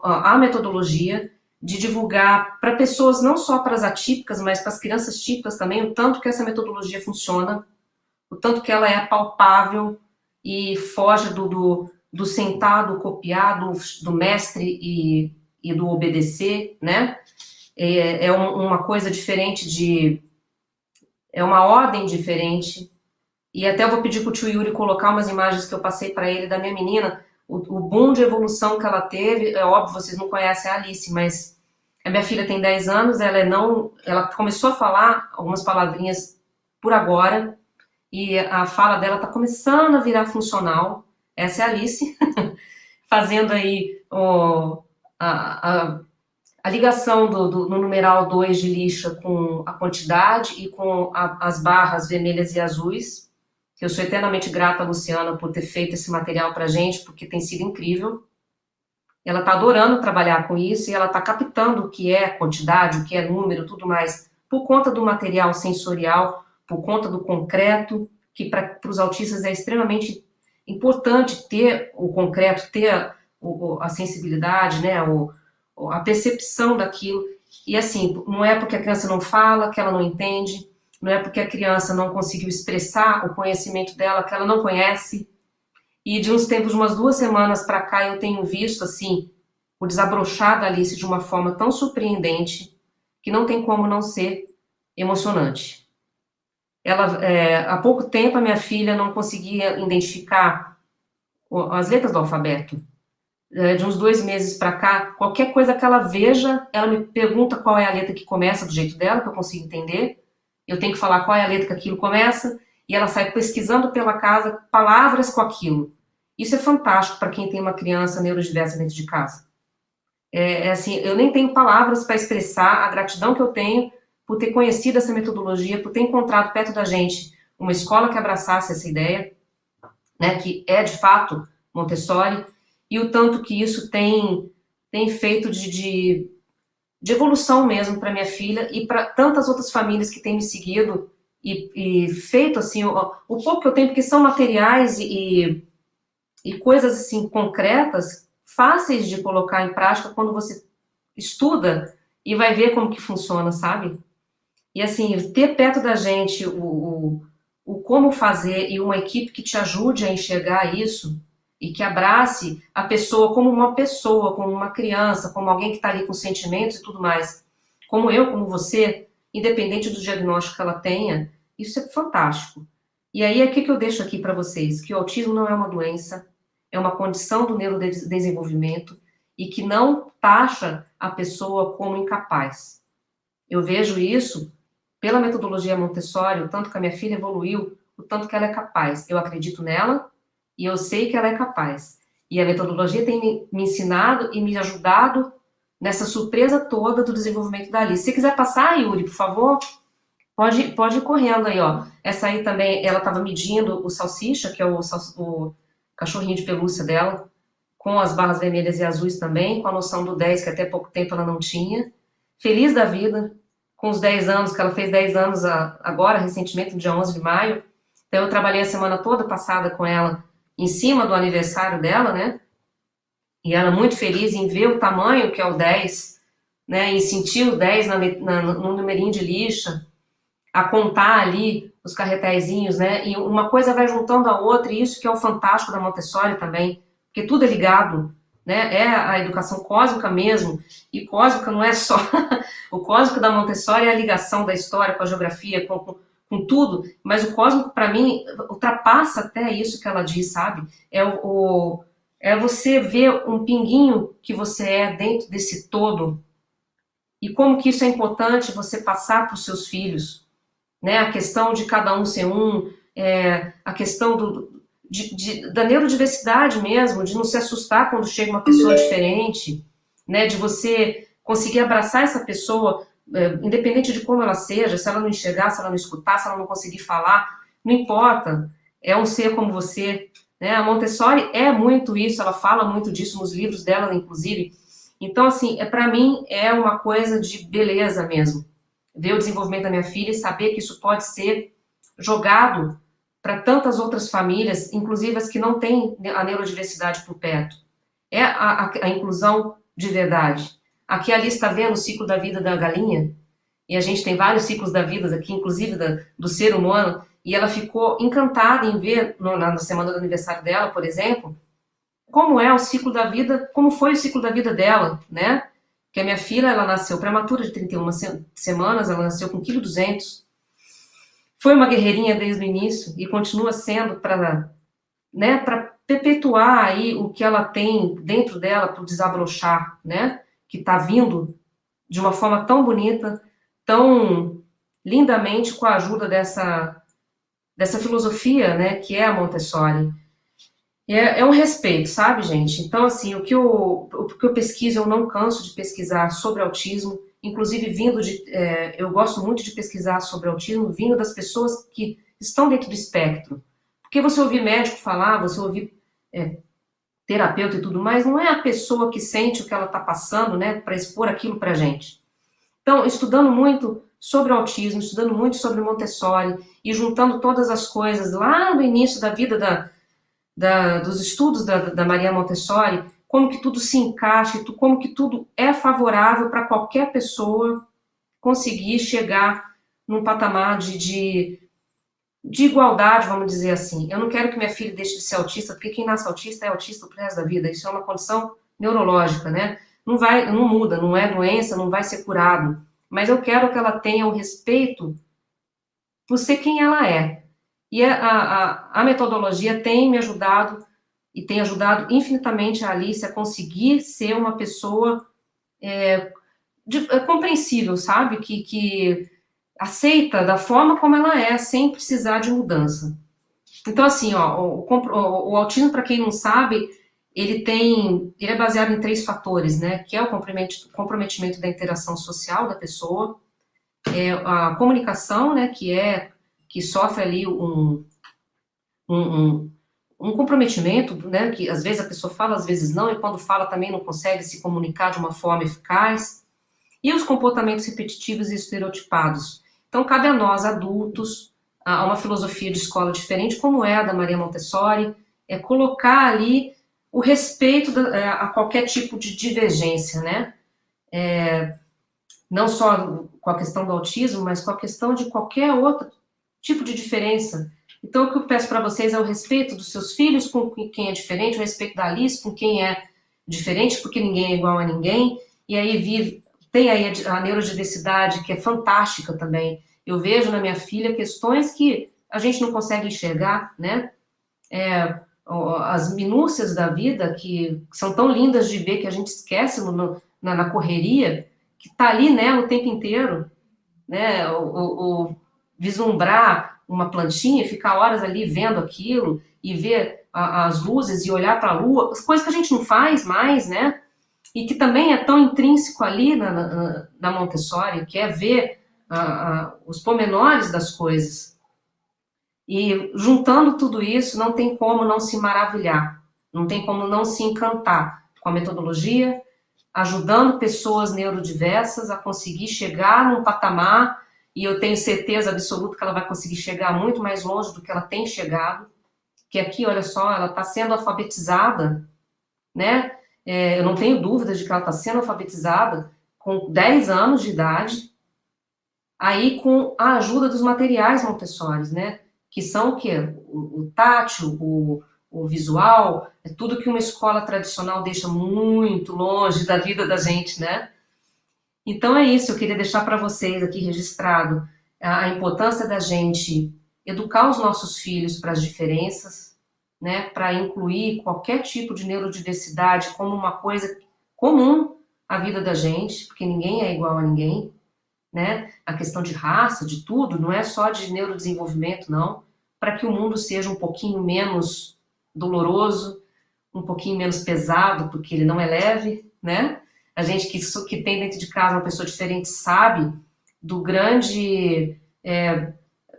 a metodologia, de divulgar para pessoas, não só para as atípicas, mas para as crianças típicas também, o tanto que essa metodologia funciona, o tanto que ela é palpável e foge do sentado, copiar, do mestre e do obedecer, né? É uma coisa diferente é uma ordem diferente, e até eu vou pedir para o tio Yuri colocar umas imagens que eu passei para ele da minha menina, o boom de evolução que ela teve, é óbvio, vocês não conhecem a Alice, mas a minha filha tem 10 anos, ela começou a falar algumas palavrinhas por agora, e a fala dela está começando a virar funcional, essa é a Alice, fazendo aí A ligação no numeral 2 de lixa com a quantidade e com as barras vermelhas e azuis, que eu sou eternamente grata a Luciana por ter feito esse material para a gente, porque tem sido incrível. Ela está adorando trabalhar com isso e ela está captando o que é quantidade, o que é número, tudo mais, por conta do material sensorial, por conta do concreto, que para os autistas é extremamente importante ter o concreto, ter a sensibilidade, né, a percepção daquilo. E assim, não é porque a criança não fala que ela não entende, não é porque a criança não conseguiu expressar o conhecimento dela que ela não conhece. E de uns tempos, umas 2 semanas para cá, eu tenho visto, assim, o desabrochar da Alice de uma forma tão surpreendente que não tem como não ser emocionante. Há pouco tempo, a minha filha não conseguia identificar as letras do alfabeto. De uns 2 meses para cá, qualquer coisa que ela veja, ela me pergunta qual é a letra que começa do jeito dela, que eu consigo entender. Eu tenho que falar qual é a letra que aquilo começa, e ela sai pesquisando pela casa palavras com aquilo. Isso é fantástico para quem tem uma criança neurodiversa dentro de casa. Assim, eu nem tenho palavras para expressar a gratidão que eu tenho por ter conhecido essa metodologia, por ter encontrado perto da gente uma escola que abraçasse essa ideia, né, que é, de fato, Montessori, e o tanto que isso tem feito de evolução mesmo para minha filha e para tantas outras famílias que têm me seguido e feito, assim, o pouco que eu tenho, porque são materiais e coisas, assim, concretas, fáceis de colocar em prática quando você estuda e vai ver como que funciona, sabe? E, assim, ter perto da gente o como fazer e uma equipe que te ajude a enxergar isso e que abrace a pessoa, como uma criança, como alguém que está ali com sentimentos e tudo mais, como eu, como você, independente do diagnóstico que ela tenha, isso é fantástico. E aí, o que eu deixo aqui para vocês? Que o autismo não é uma doença, é uma condição do neurodesenvolvimento e que não taxa a pessoa como incapaz. Eu vejo isso pela metodologia Montessori, o tanto que a minha filha evoluiu, o tanto que ela é capaz. Eu acredito nela e eu sei que ela é capaz. E a metodologia tem me ensinado e me ajudado nessa surpresa toda do desenvolvimento da Alice. Se você quiser passar, Yuri, por favor, pode ir correndo aí, ó. Essa aí também, ela estava medindo o salsicha, que é o cachorrinho de pelúcia dela, com as barras vermelhas e azuis também, com a noção do 10, que até pouco tempo ela não tinha. Feliz da vida, com os 10 anos, que ela fez 10 anos agora, recentemente, no dia 11 de maio. Então, eu trabalhei a semana toda passada com ela, em cima do aniversário dela, né? E ela muito feliz em ver o tamanho que é o 10, né? E sentir o 10 no numerinho de lixa, a contar ali os carretéisinhos, né? E uma coisa vai juntando a outra, e isso que é o fantástico da Montessori também, porque tudo é ligado, né? É a educação cósmica mesmo, e cósmica não é só... O cósmico da Montessori é a ligação da história com a geografia, com tudo, mas o cósmico, para mim, ultrapassa até isso que ela diz, sabe? É você ver um pinguinho que você é dentro desse todo, e como que isso é importante você passar para os seus filhos, né? A questão de cada um ser um, a questão da neurodiversidade mesmo, de não se assustar quando chega uma pessoa diferente, né? De você conseguir abraçar essa pessoa, independente de como ela seja, se ela não enxergar, se ela não escutar, se ela não conseguir falar, não importa, é um ser como você, né? A Montessori é muito isso, ela fala muito disso nos livros dela, inclusive. Então, assim, para mim, é uma coisa de beleza mesmo, ver o desenvolvimento da minha filha e saber que isso pode ser jogado para tantas outras famílias, inclusive as que não têm a neurodiversidade por perto. É a inclusão de verdade. Aqui a Alice está vendo o ciclo da vida da galinha, e a gente tem vários ciclos da vida aqui, inclusive do ser humano, e ela ficou encantada em ver, na semana do aniversário dela, por exemplo, como é o ciclo da vida, como foi o ciclo da vida dela, né? Que a minha filha, ela nasceu prematura de 31 semanas, ela nasceu com 1,2 kg. Foi uma guerreirinha desde o início e continua sendo para perpetuar aí o que ela tem dentro dela para desabrochar, né? Que está vindo de uma forma tão bonita, tão lindamente com a ajuda dessa filosofia, né? Que é a Montessori. É um respeito, sabe, gente? Então, assim, o que eu pesquiso, eu não canso de pesquisar sobre autismo, inclusive eu gosto muito de pesquisar sobre autismo vindo das pessoas que estão dentro do espectro. Porque você ouvir médico falar, você ouvir terapeuta e tudo mais, não é a pessoa que sente o que ela está passando, né, para expor aquilo para a gente. Então, estudando muito sobre o autismo, estudando muito sobre Montessori e juntando todas as coisas lá no início da vida dos estudos da Maria Montessori, como que tudo se encaixa, como que tudo é favorável para qualquer pessoa conseguir chegar num patamar de igualdade, vamos dizer assim. Eu não quero que minha filha deixe de ser autista, porque quem nasce autista é autista pro resto da vida. Isso é uma condição neurológica, né? Não muda, não é doença, não vai ser curado. Mas eu quero que ela tenha o respeito por ser quem ela é. E a metodologia tem me ajudado e tem ajudado infinitamente a Alice a conseguir ser uma pessoa compreensível, sabe? Que aceita da forma como ela é, sem precisar de mudança. Então, assim, ó, o autismo, para quem não sabe, ele é baseado em 3 fatores, né? Que é o comprometimento da interação social da pessoa, a comunicação, né? Que sofre ali um comprometimento, né? Que às vezes a pessoa fala, às vezes não, e quando fala também não consegue se comunicar de uma forma eficaz. E os comportamentos repetitivos e estereotipados. Então, cabe a nós, adultos, a uma filosofia de escola diferente, como é a da Maria Montessori, colocar ali o respeito a qualquer tipo de divergência, né? Não só com a questão do autismo, mas com a questão de qualquer outro tipo de diferença. Então, o que eu peço para vocês é o respeito dos seus filhos com quem é diferente, o respeito da Alice com quem é diferente, porque ninguém é igual a ninguém, e aí tem aí a neurodiversidade, que é fantástica também. Eu vejo na minha filha questões que a gente não consegue enxergar, né? As minúcias da vida, que são tão lindas de ver, que a gente esquece na correria, que está ali nela o tempo inteiro, né? Vislumbrar uma plantinha, ficar horas ali vendo aquilo, e ver as luzes, e olhar para a lua, as coisas que a gente não faz mais, né? E que também é tão intrínseco ali na Montessori, que é ver os pormenores das coisas. E juntando tudo isso, não tem como não se maravilhar, não tem como não se encantar com a metodologia, ajudando pessoas neurodiversas a conseguir chegar num patamar, e eu tenho certeza absoluta que ela vai conseguir chegar muito mais longe do que ela tem chegado, que aqui, olha só, ela está sendo alfabetizada, né? Eu não tenho dúvidas de que ela está sendo alfabetizada com 10 anos de idade, aí com a ajuda dos materiais Montessori, né? Que são o quê? O tátil, o visual, é tudo que uma escola tradicional deixa muito longe da vida da gente, né? Então é isso, eu queria deixar para vocês aqui registrado a importância da gente educar os nossos filhos para as diferenças, né, para incluir qualquer tipo de neurodiversidade como uma coisa comum à vida da gente, porque ninguém é igual a ninguém, né? A questão de raça, de tudo, não é só de neurodesenvolvimento, não, para que o mundo seja um pouquinho menos doloroso, um pouquinho menos pesado, porque ele não é leve, né? A gente que tem dentro de casa uma pessoa diferente sabe do grande...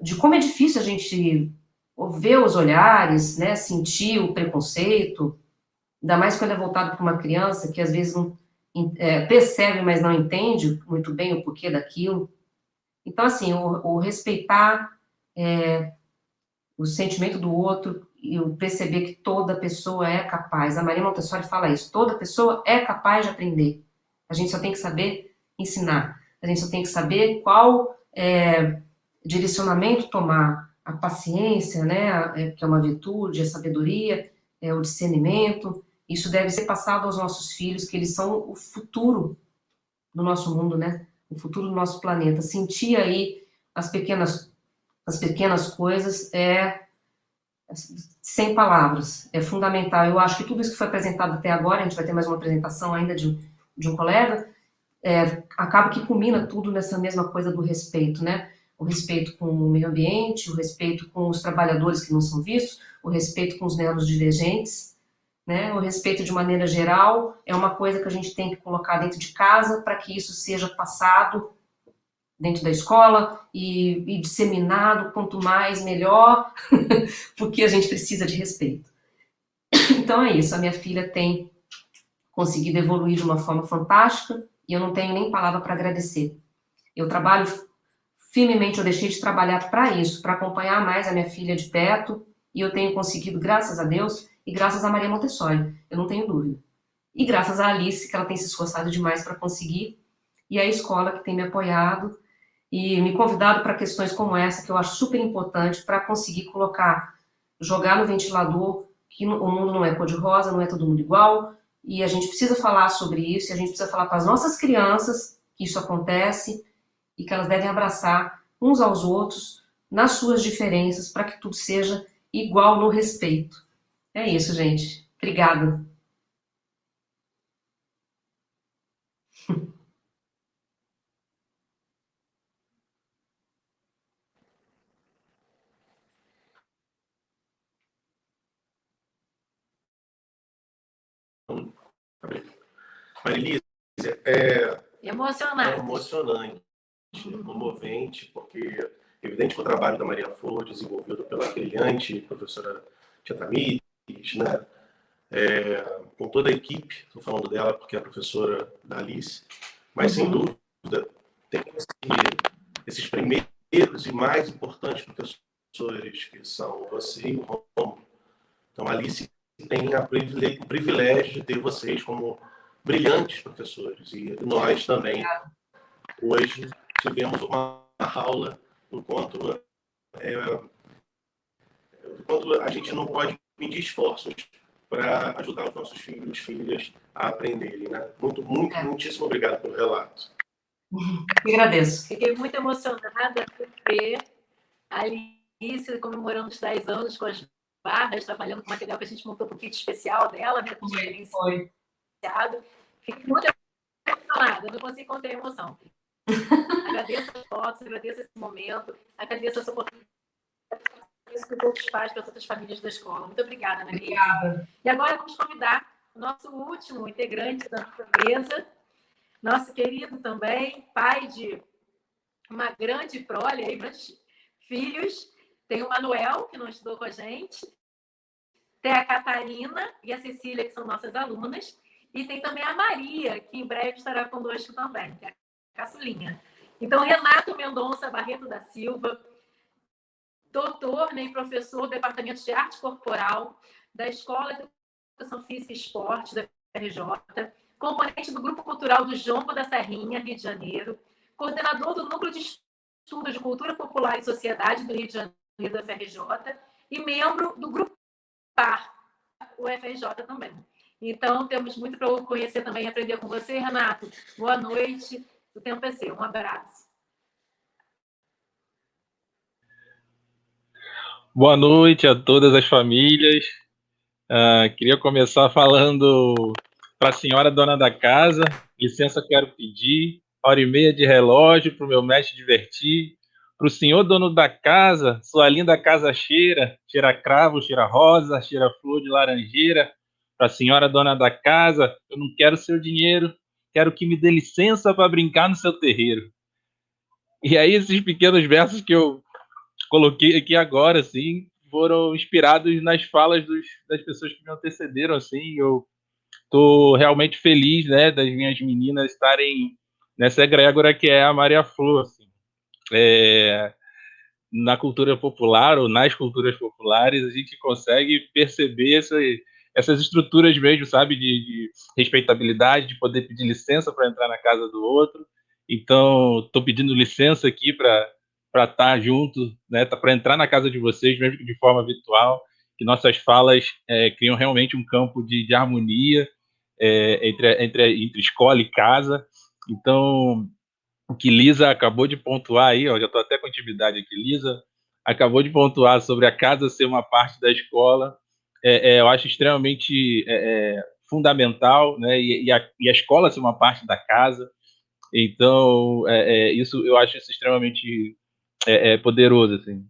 de como é difícil a gente ver os olhares, né, sentir o preconceito, ainda mais quando é voltado para uma criança que às vezes não percebe, mas não entende muito bem o porquê daquilo. Então, assim, o respeitar o sentimento do outro e o perceber que toda pessoa é capaz. A Maria Montessori fala isso, toda pessoa é capaz de aprender. A gente só tem que saber ensinar. A gente só tem que saber qual direcionamento tomar. A paciência, né, que é uma virtude, a sabedoria, o discernimento, isso deve ser passado aos nossos filhos, que eles são o futuro do nosso mundo, né, o futuro do nosso planeta. Sentir aí as pequenas coisas sem palavras, é fundamental. Eu acho que tudo isso que foi apresentado até agora, a gente vai ter mais uma apresentação ainda de um colega, acaba que culmina tudo nessa mesma coisa do respeito, né? o respeito com o meio ambiente, o respeito com os trabalhadores que não são vistos, o respeito com os neurodivergentes, né? O respeito de maneira geral é uma coisa que a gente tem que colocar dentro de casa para que isso seja passado dentro da escola e disseminado, quanto mais, melhor, porque a gente precisa de respeito. Então é isso, a minha filha tem conseguido evoluir de uma forma fantástica e eu não tenho nem palavra para agradecer. Eu trabalho firmemente, eu deixei de trabalhar para isso, para acompanhar mais a minha filha de perto, e eu tenho conseguido, graças a Deus, e graças a Maria Montessori, eu não tenho dúvida. E graças a Alice, que ela tem se esforçado demais para conseguir, e a escola que tem me apoiado e me convidado para questões como essa, que eu acho super importante para conseguir colocar, jogar no ventilador, que o mundo não é cor-de-rosa, não é todo mundo igual, e a gente precisa falar sobre isso, e a gente precisa falar para as nossas crianças que isso acontece, e que elas devem abraçar uns aos outros, nas suas diferenças, para que tudo seja igual no respeito. É isso, gente. Obrigada. Marilise, é Emocionante. emocionante, comovente, porque é evidente que o trabalho da Maria Flor, desenvolvido pela brilhante professora Tia Tamires, né? Com toda a equipe, estou falando dela porque é a professora da Alice, mas sem dúvida tem esses primeiros e mais importantes professores, que são você e o Romulo. Então, a Alice tem o privilégio de ter vocês como brilhantes professores. E nós também, hoje, tivemos uma aula enquanto a gente não pode medir esforços para ajudar os nossos filhos e filhas a aprenderem. Né? Muitíssimo obrigado pelo relato. Eu agradeço. Fiquei muito emocionada por ver a Alice comemorando os 10 anos com as barras, trabalhando com o material que a gente montou para o kit especial dela, né? Foi. Fiquei muito emocionada, não consigo conter a emoção. Agradeço as fotos, agradeço esse momento, agradeço essa oportunidade que os outros pais, para as outras famílias da escola. Muito obrigada, Ana Alice. Obrigada. E agora vamos convidar o nosso último integrante da nossa mesa, nosso querido também, pai de uma grande prole, grandes filhos. Tem o Manuel, que não estudou com a gente, tem a Catarina e a Cecília, que são nossas alunas, e tem também a Maria, que em breve estará conosco também, que é a caçulinha. Então, Renato Mendonça Barreto da Silva, doutor, né, e professor do Departamento de Arte Corporal da Escola de Educação Física e Esporte da FRJ, componente do Grupo Cultural do Jongo da Serrinha, Rio de Janeiro, coordenador do Núcleo de Estudos de Cultura Popular e Sociedade do Rio de Janeiro da FRJ e membro do Grupo PAR, o FRJ também. Então, temos muito para conhecer também e aprender com você, Renato. Boa noite. O tempo é seu. Um abraço. Boa noite a todas as famílias. Queria começar falando para a senhora dona da casa, licença quero pedir, 1h30 de relógio para o meu mestre divertir. Para o senhor dono da casa, sua linda casa cheira cravo, cheira rosa, cheira flor de laranjeira. Para a senhora dona da casa, eu não quero seu dinheiro, quero que me dê licença para brincar no seu terreiro. E aí esses pequenos versos que eu coloquei aqui agora, assim, foram inspirados nas falas das pessoas que me antecederam, assim. Eu tô realmente feliz, né, das minhas meninas estarem nessa egrégora que é a Maria Flor, assim. Na cultura popular ou nas culturas populares, a gente consegue perceber essas estruturas mesmo, sabe, de respeitabilidade, de poder pedir licença para entrar na casa do outro. Então, estou pedindo licença aqui para estar junto, né, para entrar na casa de vocês, mesmo que de forma virtual, que nossas falas criam realmente um campo de harmonia entre escola e casa. Então, o que Lisa acabou de pontuar aí, ó, já estou até com intimidade aqui, Lisa acabou de pontuar sobre a casa ser uma parte da escola, eu acho extremamente fundamental, né, e a escola ser uma parte da casa. Então, isso eu acho isso extremamente é poderoso, assim.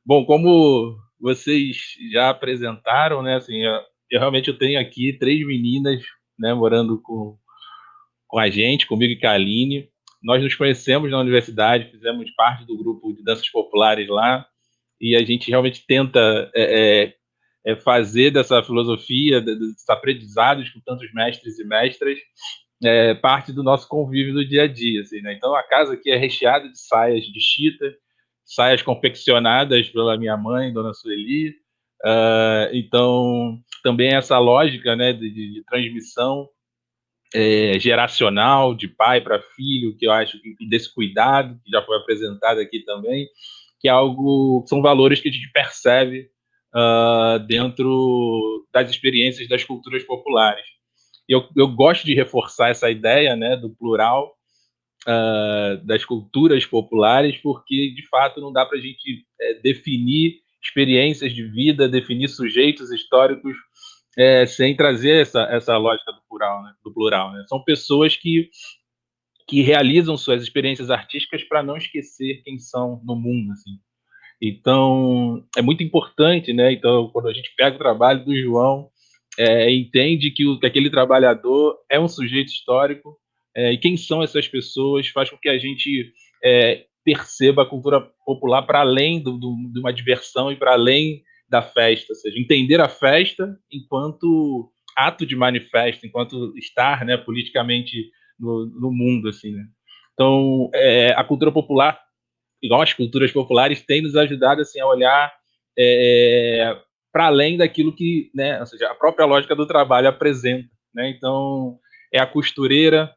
Bom, como vocês já apresentaram, né, assim, eu realmente eu tenho aqui 3 meninas, né, morando com a gente, comigo e com a Aline. Nós nos conhecemos na universidade, fizemos parte do grupo de danças populares lá, e a gente realmente tenta fazer dessa filosofia, desses aprendizados com tantos mestres e mestras, parte do nosso convívio do dia a dia. Assim, né? Então, a casa aqui é recheada de saias de chita, saias confeccionadas pela minha mãe, Dona Sueli. Então, também essa lógica, né, de transmissão geracional, de pai para filho, que eu acho que desse cuidado, que já foi apresentado aqui também, que é algo, são valores que a gente percebe dentro das experiências das culturas populares. E eu gosto de reforçar essa ideia, né, do plural das culturas populares, porque, de fato, não dá para a gente definir experiências de vida, definir sujeitos históricos sem trazer essa lógica do plural, né? São pessoas que realizam suas experiências artísticas para não esquecer quem são no mundo, assim. Então, é muito importante, né? Então, quando a gente pega o trabalho do João, entende que aquele trabalhador é um sujeito histórico, e quem são essas pessoas faz com que a gente perceba a cultura popular para além de uma diversão e para além da festa, ou seja, entender a festa enquanto ato de manifesto, enquanto estar, né, politicamente no mundo, assim, né? Então, a cultura popular, igual as culturas populares, tem nos ajudado assim, a olhar para além daquilo que, né, ou seja, a própria lógica do trabalho apresenta, né? Então, é a costureira,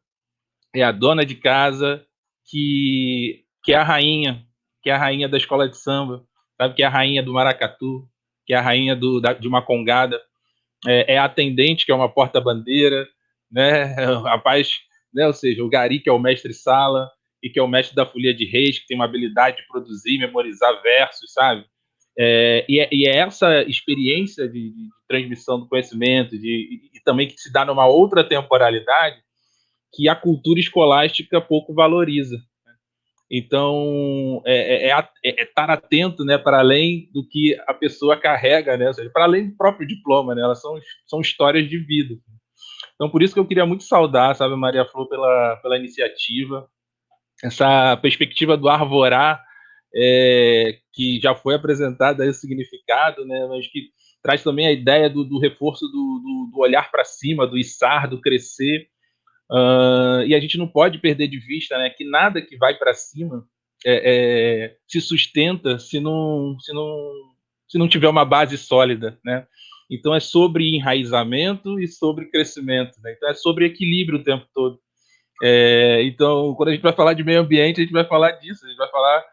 é a dona de casa que é a rainha, que é a rainha da escola de samba, sabe? Que é a rainha do maracatu, que é a rainha de uma congada, a atendente, que é uma porta-bandeira, né? Rapaz, né? Ou seja, o gari, que é o mestre-sala, e que é o mestre da folia de reis, que tem uma habilidade de produzir, memorizar versos, sabe? E é essa experiência de transmissão do conhecimento, e também que se dá numa outra temporalidade, que a cultura escolástica pouco valoriza. Então, estar atento, né, para além do que a pessoa carrega, né, ou seja, para além do próprio diploma, né, elas são histórias de vida. Então, por isso que eu queria muito saudar, sabe, Maria Flor, pela iniciativa, essa perspectiva do arvorar, que já foi apresentada aí o significado, né, mas que traz também a ideia do reforço do olhar para cima, do içar, do crescer. E a gente não pode perder de vista, né, que nada que vai para cima se sustenta se não tiver uma base sólida, né? Então é sobre enraizamento e sobre crescimento, né? Então é sobre equilíbrio o tempo todo. Então, quando a gente vai falar de meio ambiente, a gente vai falar disso, a gente vai falar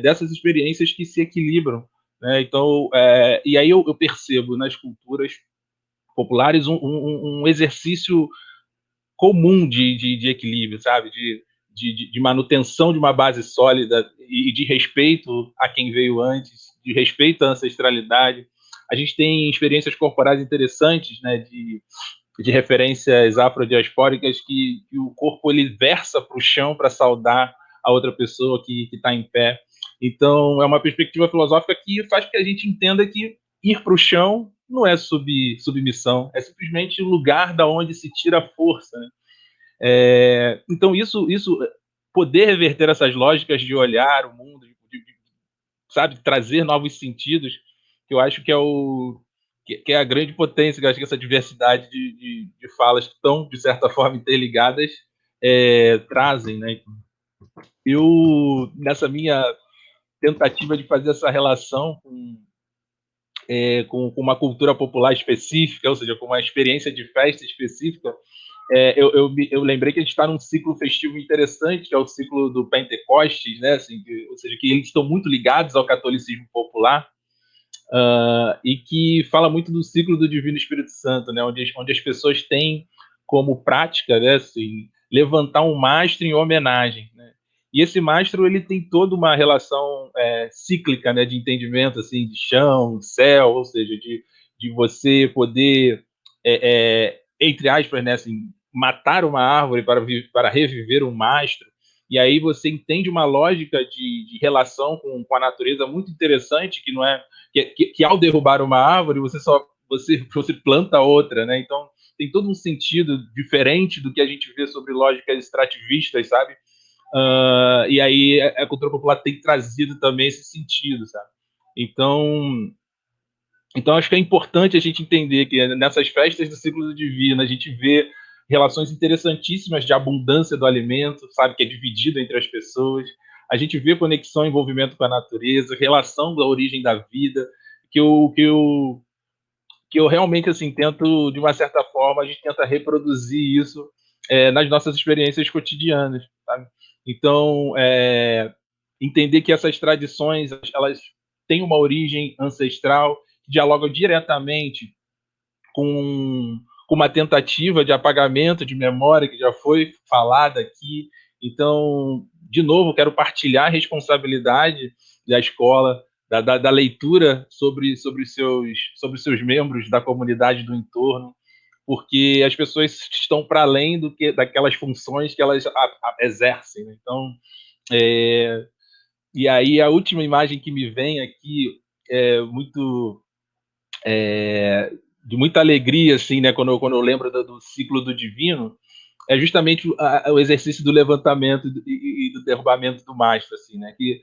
dessas experiências que se equilibram, né? Então, e aí eu percebo nas culturas populares um exercício comum de equilíbrio, sabe? De manutenção de uma base sólida e de respeito a quem veio antes, de respeito à ancestralidade. A gente tem experiências corporais interessantes, né? De referências afrodiaspóricas que o corpo ele versa para o chão para saudar a outra pessoa que está em pé. Então, é uma perspectiva filosófica que faz que a gente entenda que ir para o chão não é submissão, é simplesmente o lugar da onde se tira a força. Né? Então, isso poder reverter essas lógicas de olhar o mundo, sabe, trazer novos sentidos, que eu acho que é a grande potência, que eu acho que essa diversidade de falas que estão, de certa forma, interligadas, trazem, né? Eu, nessa minha tentativa de fazer essa relação com uma cultura popular específica, ou seja, com uma experiência de festa específica, eu lembrei que a gente está num ciclo festivo interessante, que é o ciclo do Pentecostes, né? Assim, ou seja, que eles estão muito ligados ao catolicismo popular, e que fala muito do ciclo do Divino Espírito Santo, né? Onde as pessoas têm como prática, né, assim, levantar um mastro em homenagem, né? E esse mastro ele tem toda uma relação cíclica, né, de entendimento assim, de chão, céu, ou seja, de você poder, entre aspas, né, assim, matar uma árvore para reviver um mastro. e aí você entende uma lógica de relação com a natureza muito interessante, que não é que ao derrubar uma árvore você planta outra, né? Então tem todo um sentido diferente do que a gente vê sobre lógicas extrativistas, sabe? E aí a cultura popular tem trazido também esse sentido, sabe? Então acho que é importante a gente entender que nessas festas do ciclo divino a gente vê relações interessantíssimas de abundância do alimento, sabe, que é dividido entre as pessoas. A gente vê conexão, envolvimento com a natureza, relação da origem da vida, que eu realmente assim tento, de uma certa forma, a gente tenta reproduzir isso nas nossas experiências cotidianas, sabe? Então, entender que essas tradições elas têm uma origem ancestral, que dialogam diretamente com uma tentativa de apagamento de memória que já foi falada aqui. Então, de novo, quero partilhar a responsabilidade da escola, da leitura sobre os seus membros da comunidade do entorno, porque as pessoas estão para além daquelas funções que elas exercem, né? Então, e aí a última imagem que me vem aqui é de muita alegria, assim, né? Quando eu lembro do ciclo do divino, é justamente o exercício do levantamento e do derrubamento do mastro, assim, né? Que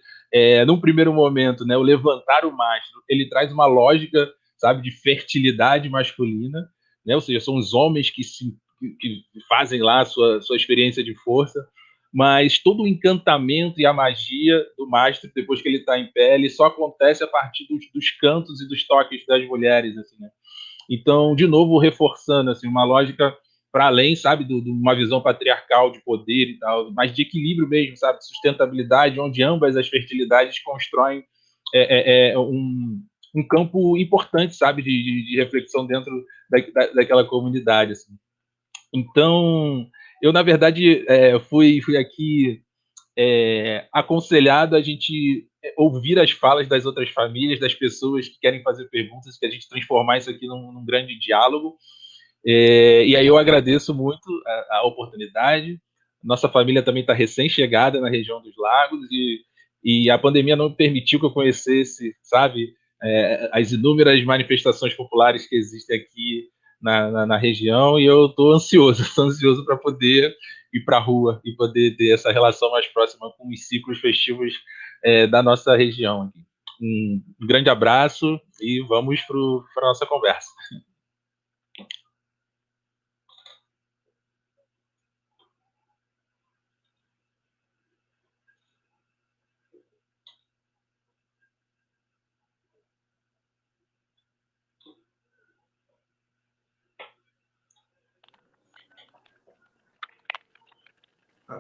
num primeiro momento, né, o levantar o mastro, ele traz uma lógica, sabe, de fertilidade masculina, né? Ou seja, são os homens que fazem lá a sua experiência de força, mas todo o encantamento e a magia do mastro, depois que ele está em pé, ele só acontece a partir dos cantos e dos toques das mulheres, assim, né? Então, de novo, reforçando assim, uma lógica para além, sabe, de uma visão patriarcal de poder e tal, mas de equilíbrio mesmo, sabe, de sustentabilidade, onde ambas as fertilidades constroem um campo importante, sabe, de reflexão dentro daquela comunidade. Assim. Então, eu, na verdade, fui aqui aconselhado a gente ouvir as falas das outras famílias, das pessoas que querem fazer perguntas, que a gente transformar isso aqui num grande diálogo. E aí eu agradeço muito a oportunidade. Nossa família também está recém-chegada na região dos lagos e a pandemia não permitiu que eu conhecesse, sabe, as inúmeras manifestações populares que existem aqui na região, e eu estou ansioso para poder ir para a rua e poder ter essa relação mais próxima com os ciclos festivos da nossa região. Aqui. Um grande abraço e vamos para a nossa conversa.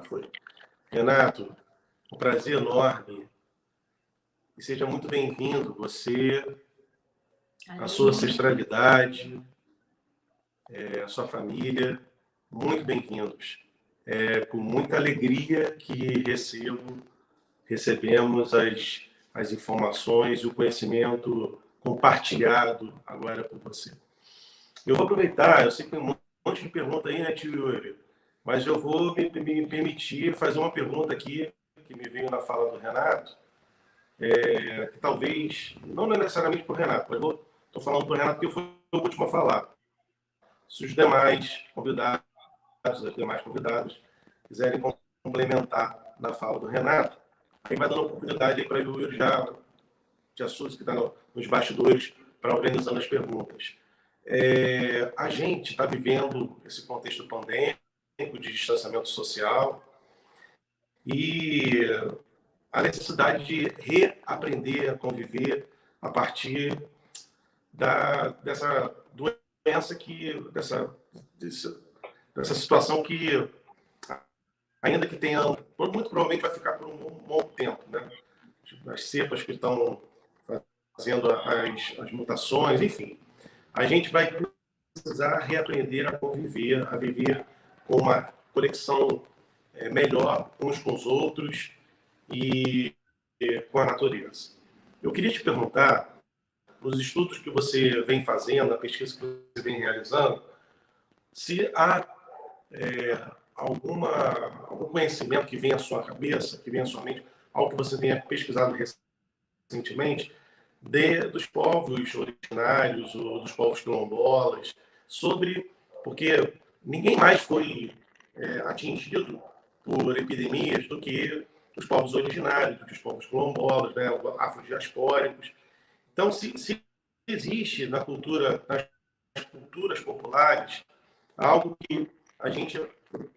Foi. Renato, um prazer enorme. E seja muito bem-vindo, você, a sua ancestralidade, a sua família, muito bem-vindos. Com muita alegria que recebemos as informações e o conhecimento compartilhado agora por você. Eu vou aproveitar, eu sei que tem um monte de pergunta aí, né, tio Yuri? Mas eu vou me permitir fazer uma pergunta aqui, que me veio na fala do Renato, que talvez, não necessariamente para o Renato, mas estou falando para o Renato porque eu fui o último a falar. Se os demais convidados, quiserem complementar na fala do Renato, aí vai dando oportunidade para o Yuri já Souza, que está nos bastidores, para organizando as perguntas. A gente está vivendo esse contexto pandêmico, de distanciamento social, e a necessidade de reaprender a conviver a partir dessa doença, dessa situação que, ainda que tenha, muito provavelmente vai ficar por um bom tempo, né? As cepas que estão fazendo as mutações, enfim. A gente vai precisar reaprender a conviver, a viver com uma conexão melhor uns com os outros e com a natureza. Eu queria te perguntar, nos estudos que você vem fazendo, na pesquisa que você vem realizando, se há algum conhecimento que vem à sua cabeça, que vem à sua mente, algo que você tenha pesquisado recentemente, dos povos originários ou dos povos quilombolas, porque ninguém mais foi atingido por epidemias do que os povos originários, do que os povos quilombolas, né, afrodiaspóricos. Então, se existe nas culturas populares algo que a gente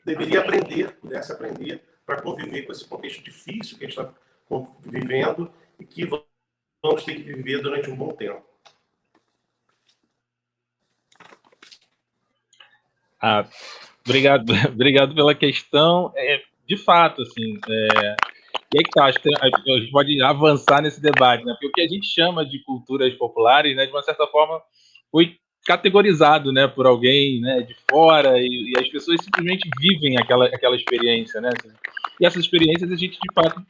deveria aprender, pudesse aprender, para conviver com esse contexto difícil que a gente está vivendo e que vamos ter que viver durante um bom tempo. Obrigado, obrigado pela questão. De fato, assim, e aí que tá, acho que a gente pode avançar nesse debate, né? Porque o que a gente chama de culturas populares, né, de uma certa forma, foi categorizado, né, por alguém, né, de fora, e as pessoas simplesmente vivem aquela experiência, né? E essas experiências a gente, de fato,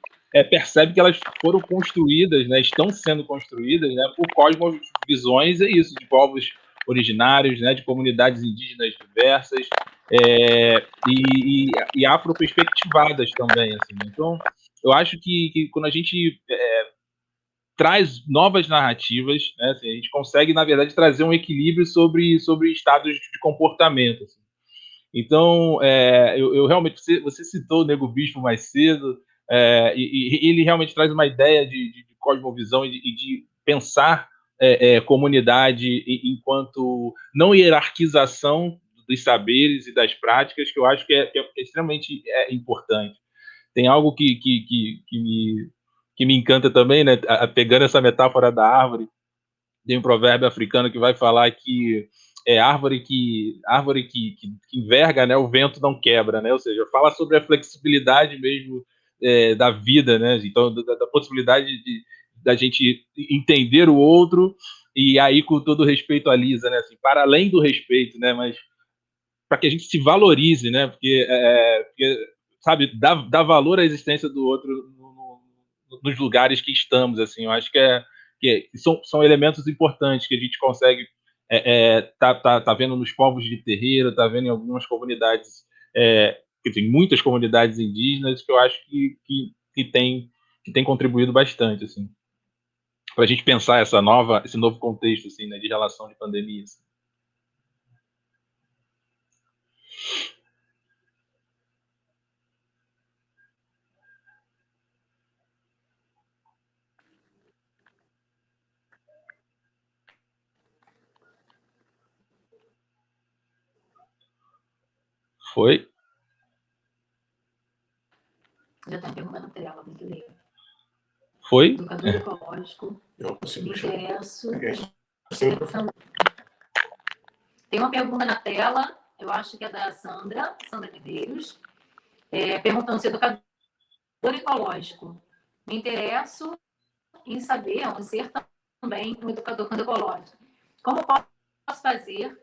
percebe que elas foram construídas, né, estão sendo construídas, né, por cosmovisões, é isso, de povos originários, né, de comunidades indígenas diversas, e afroperspectivadas também, assim. Então, eu acho que quando a gente traz novas narrativas, né, assim, a gente consegue, na verdade, trazer um equilíbrio sobre estados de comportamento. Assim. Então, eu realmente, você citou o Nego Bispo mais cedo, e ele realmente traz uma ideia de cosmovisão e de pensar comunidade enquanto não hierarquização dos saberes e das práticas, que eu acho que é extremamente importante. Tem algo que me encanta também, né? Pegando essa metáfora da árvore, tem um provérbio africano que vai falar que árvore que enverga, né? O vento não quebra, né? Ou seja, fala sobre a flexibilidade mesmo da vida, né? Então, da possibilidade da gente entender o outro e aí com todo respeito à Lisa, né? Assim, para além do respeito, né? Mas para que a gente se valorize, né? Porque sabe, dá valor à existência do outro nos lugares que estamos, assim. Eu acho que são elementos importantes que a gente consegue tá vendo nos povos de terreiro, tá vendo em algumas comunidades, tem muitas comunidades indígenas que eu acho que tem contribuído bastante, assim, para a gente pensar esse novo contexto, assim, né, de relação de pandemia. Assim. Foi? Já está perguntando na tela, tem que ler. Foi? Educador ecológico. Eu não consigo Me interesso. Sim. Tem uma pergunta na tela, eu acho que é da Sandra Medeiros, perguntando se educador ecológico. Me interesso em saber, em ser também um educador ecológico. Como posso fazer?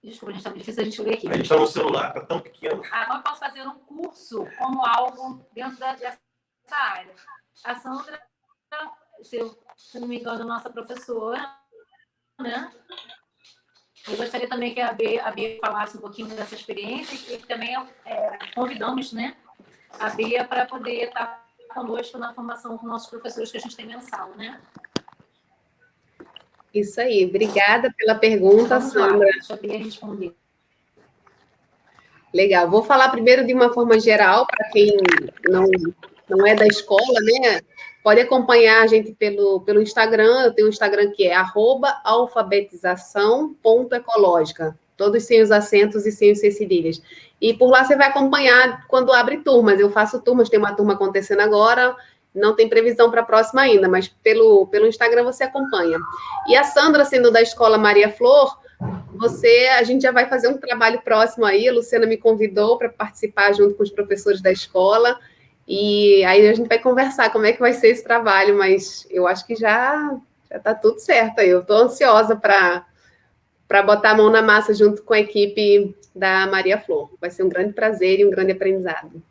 Desculpa, a gente está difícil a gente ler aqui. A gente está no celular, está tão pequeno. Como posso fazer um curso como algo dentro dessa área? A Sandra, se não me engano, nossa professora, né? Eu gostaria também que a Bia falasse um pouquinho dessa experiência e também convidamos, né, a Bia para poder estar conosco na formação com nossos professores que a gente tem mensal, né? Isso aí. Obrigada pela pergunta, Vamos Sandra. lá, deixa a Bia responder. Legal. Vou falar primeiro de uma forma geral, para quem não é da escola, né? Pode acompanhar a gente pelo Instagram. Eu tenho um Instagram que é @alfabetização.ecológica. Todos sem os acentos e sem os cedilhas. E por lá você vai acompanhar quando abre turmas. Eu faço turmas, tem uma turma acontecendo agora, não tem previsão para a próxima ainda, mas pelo Instagram você acompanha. E a Sandra, sendo da Escola Maria Flor, a gente já vai fazer um trabalho próximo aí. A Luciana me convidou para participar junto com os professores da escola. E aí a gente vai conversar como é que vai ser esse trabalho, mas eu acho que já está tudo certo aí. Eu estou ansiosa para botar a mão na massa junto com a equipe da Maria Flor. Vai ser um grande prazer e um grande aprendizado.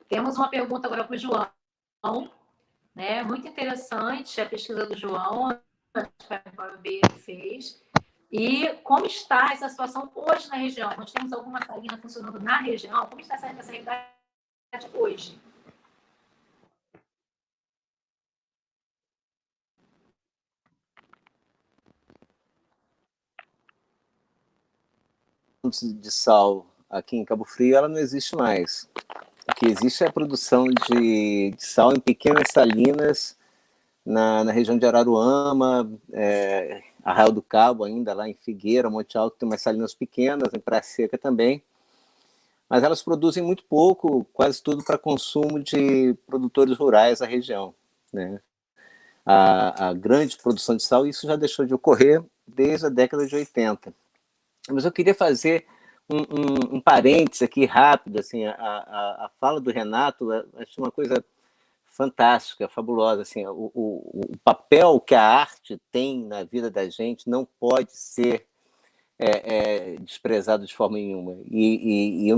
Temos uma pergunta agora para o João, né? Muito interessante a pesquisa do João, a B fez. E como está essa situação hoje na região? Nós temos alguma salina funcionando na região? Como está essa realidade hoje? De sal aqui em Cabo Frio, ela não existe mais. O que existe é a produção de sal em pequenas salinas na região de Araruama, Arraial do Cabo ainda, lá em Figueira, Monte Alto, tem umas salinas pequenas, em Praia Seca também, mas elas produzem muito pouco, quase tudo para consumo de produtores rurais da região, né? A grande produção de sal, isso já deixou de ocorrer desde a década de 80. Mas eu queria fazer um parênteses aqui rápido, assim, a fala do Renato, acho uma coisa fantástica, fabulosa, assim, o papel que a arte tem na vida da gente não pode ser desprezado de forma nenhuma. E eu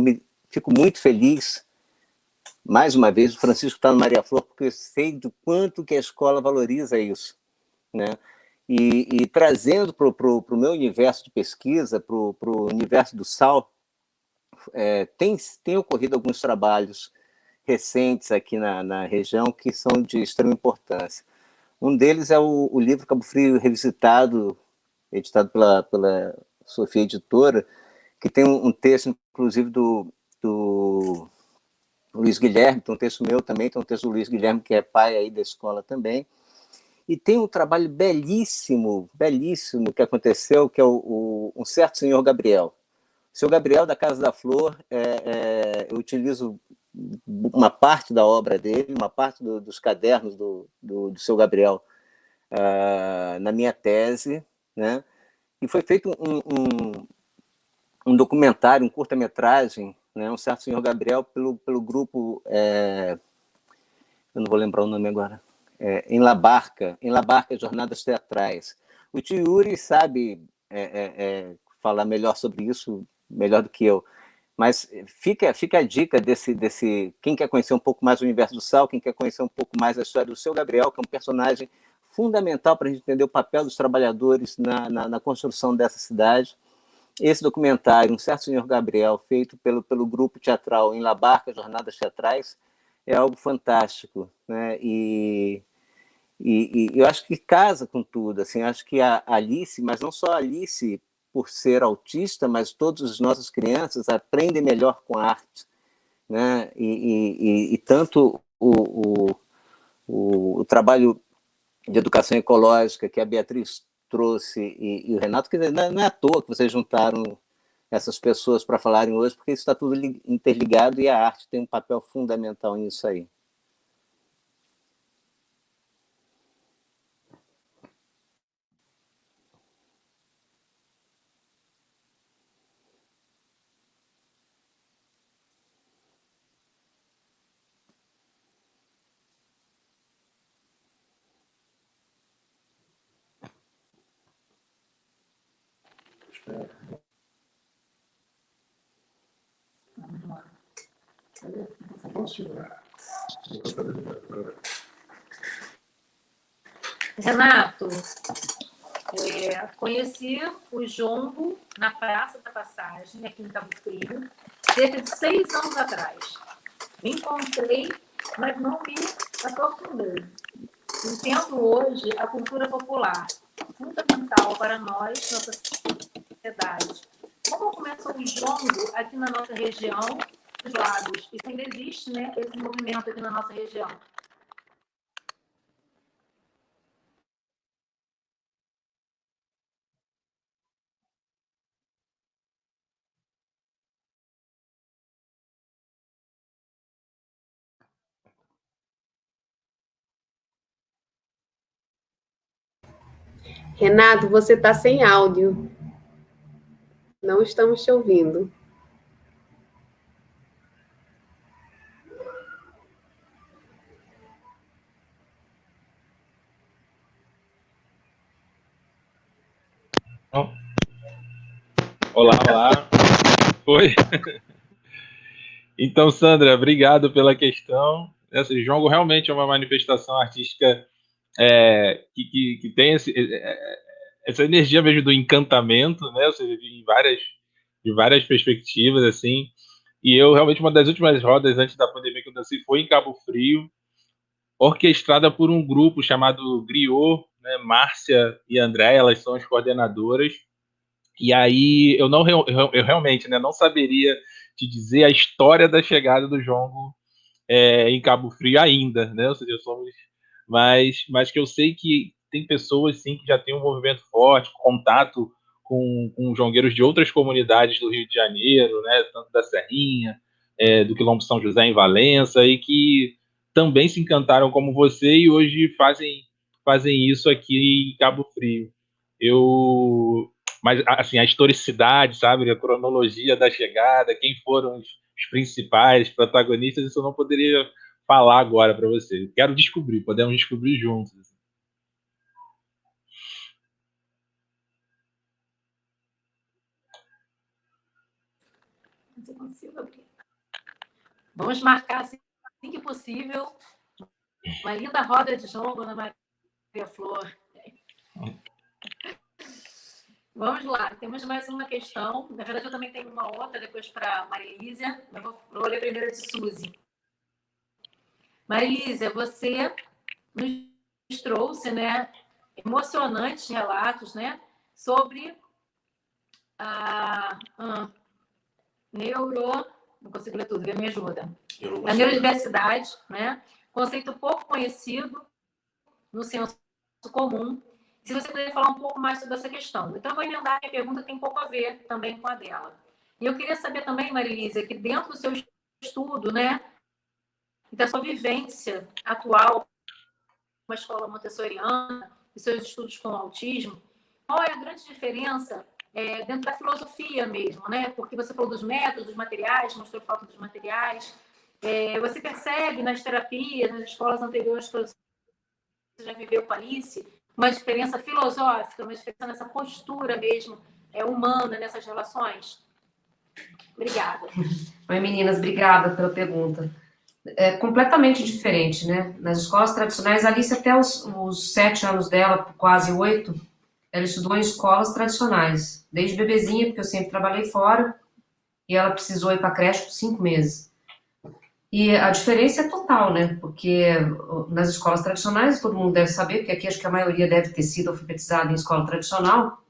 fico muito feliz, mais uma vez, o Francisco está no Maria Flor, porque eu sei do quanto que a escola valoriza isso, né? E trazendo para o meu universo de pesquisa, para o universo do sal, tem ocorrido alguns trabalhos recentes aqui na região que são de extrema importância. Um deles é o livro Cabo Frio Revisitado, editado pela Sofia Editora, que tem um texto, inclusive, do Luiz Guilherme, tem um texto meu também, tem um texto do Luiz Guilherme, que é pai aí da escola também. E tem um trabalho belíssimo, belíssimo que aconteceu, que é Um Certo Senhor Gabriel. O Seu Gabriel, da Casa da Flor, eu utilizo uma parte da obra dele, uma parte dos cadernos do Seu Gabriel na minha tese, né? E foi feito um documentário, um curta-metragem, né? Um Certo Senhor Gabriel, pelo grupo, eu não vou lembrar o nome agora, Em La Barca, Jornadas Teatrais. O tio Yuri sabe falar melhor sobre isso, melhor do que eu. Mas fica a dica desse quem quer conhecer um pouco mais o universo do sal, quem quer conhecer um pouco mais a história do Seu Gabriel, que é um personagem fundamental para a gente entender o papel dos trabalhadores na construção dessa cidade. Esse documentário, Um Certo Senhor Gabriel, feito pelo grupo teatral Em La Barca, Jornadas Teatrais, é algo fantástico, né? E eu acho que casa com tudo. Assim, acho que a Alice, mas não só a Alice, por ser autista, mas todas as nossas crianças aprendem melhor com a arte, né? E tanto o trabalho de educação ecológica que a Beatriz trouxe e o Renato, que não é à toa que vocês juntaram essas pessoas para falarem hoje, porque isso está tudo interligado e a arte tem um papel fundamental nisso aí. Renato, conheci o Jongo na Praça da Passagem, aqui em Cabo Frio, cerca de 6 anos atrás. Me encontrei, mas não me aprofundei. Entendo hoje a cultura popular, fundamental para nós, nossa sociedade. Como começou o Jongo aqui na nossa região dos Lagos? Isso ainda existe, né? Esse movimento aqui na nossa região. Renato, você está sem áudio. Não estamos te ouvindo. Olá. Oi. Então, Sandra, obrigado pela questão. Esse jogo realmente é uma manifestação artística que tem essa energia mesmo do encantamento, né? Você vê de várias perspectivas, assim. E eu, realmente, uma das últimas rodas antes da pandemia que eu dancei foi em Cabo Frio, orquestrada por um grupo chamado Griot, né? Márcia e André, elas são as coordenadoras. E aí eu realmente, né, não saberia te dizer a história da chegada do jongo em Cabo Frio ainda, né? Ou seja, mas que eu sei que tem pessoas sim que já têm um movimento forte, contato com jongueiros de outras comunidades do Rio de Janeiro, né? Tanto da Serrinha, do Quilombo São José em Valença, e que também se encantaram como você e hoje fazem isso aqui em Cabo Frio. Mas assim, a historicidade, sabe, a cronologia da chegada, quem foram os principais protagonistas, isso eu não poderia falar agora para você. Quero descobrir, podemos descobrir juntos. Vamos marcar, assim que possível, uma linda roda de jongo na Maria Flor. Vamos lá, temos mais uma questão. Na verdade, eu também tenho uma outra depois para a Marilísia, mas vou ler primeiro a de Suzy. Marilísia, você nos trouxe, né, emocionantes relatos, né, sobre a não consigo ler tudo, me ajuda. A neurodiversidade, né, conceito pouco conhecido no senso comum. Se você puder falar um pouco mais sobre essa questão. Então, eu vou emendar, minha pergunta tem um pouco a ver também com a dela. E eu queria saber também, Marilísia, que dentro do seu estudo, né, e da sua vivência atual com a escola montessoriana, e seus estudos com o autismo, qual é a grande diferença dentro da filosofia mesmo, né? Porque você falou dos métodos, dos materiais, mostrou falta dos materiais. Você percebe nas terapias, nas escolas anteriores que você já viveu com a Alice, uma diferença filosófica, uma diferença nessa postura mesmo humana nessas relações? Obrigada. Oi, meninas, obrigada pela pergunta. É completamente diferente, né? Nas escolas tradicionais, a Alice, até os 7 anos dela, quase 8, ela estudou em escolas tradicionais, desde bebezinha, porque eu sempre trabalhei fora, e ela precisou ir para a creche por 5 meses. E a diferença é total, né? Porque nas escolas tradicionais, todo mundo deve saber, porque aqui acho que a maioria deve ter sido alfabetizada em escola tradicional,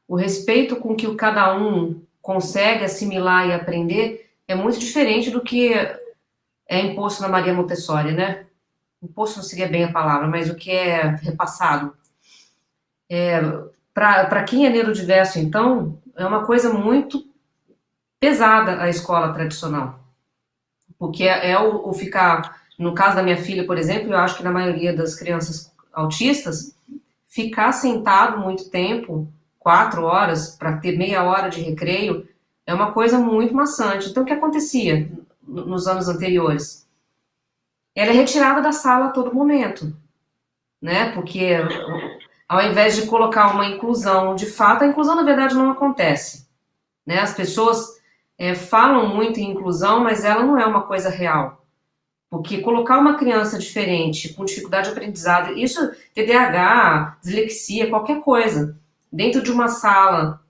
o respeito com que cada um consegue assimilar e aprender é muito diferente do que é imposto na Maria Montessori, né? Imposto não seria bem a palavra, mas o que é repassado. Para quem é neurodiverso, então, é uma coisa muito pesada a escola tradicional. Porque o ficar, no caso da minha filha, por exemplo, eu acho que na maioria das crianças autistas, ficar sentado muito tempo, 4 horas, para ter meia hora de recreio, é uma coisa muito maçante. Então, o que acontecia nos anos anteriores? Ela é retirada da sala a todo momento, né? Porque ao invés de colocar uma inclusão, de fato, a inclusão, na verdade, não acontece, né? As pessoas falam muito em inclusão, mas ela não é uma coisa real. Porque colocar uma criança diferente, com dificuldade de aprendizado, isso, TDAH, dislexia, qualquer coisa, dentro de uma sala,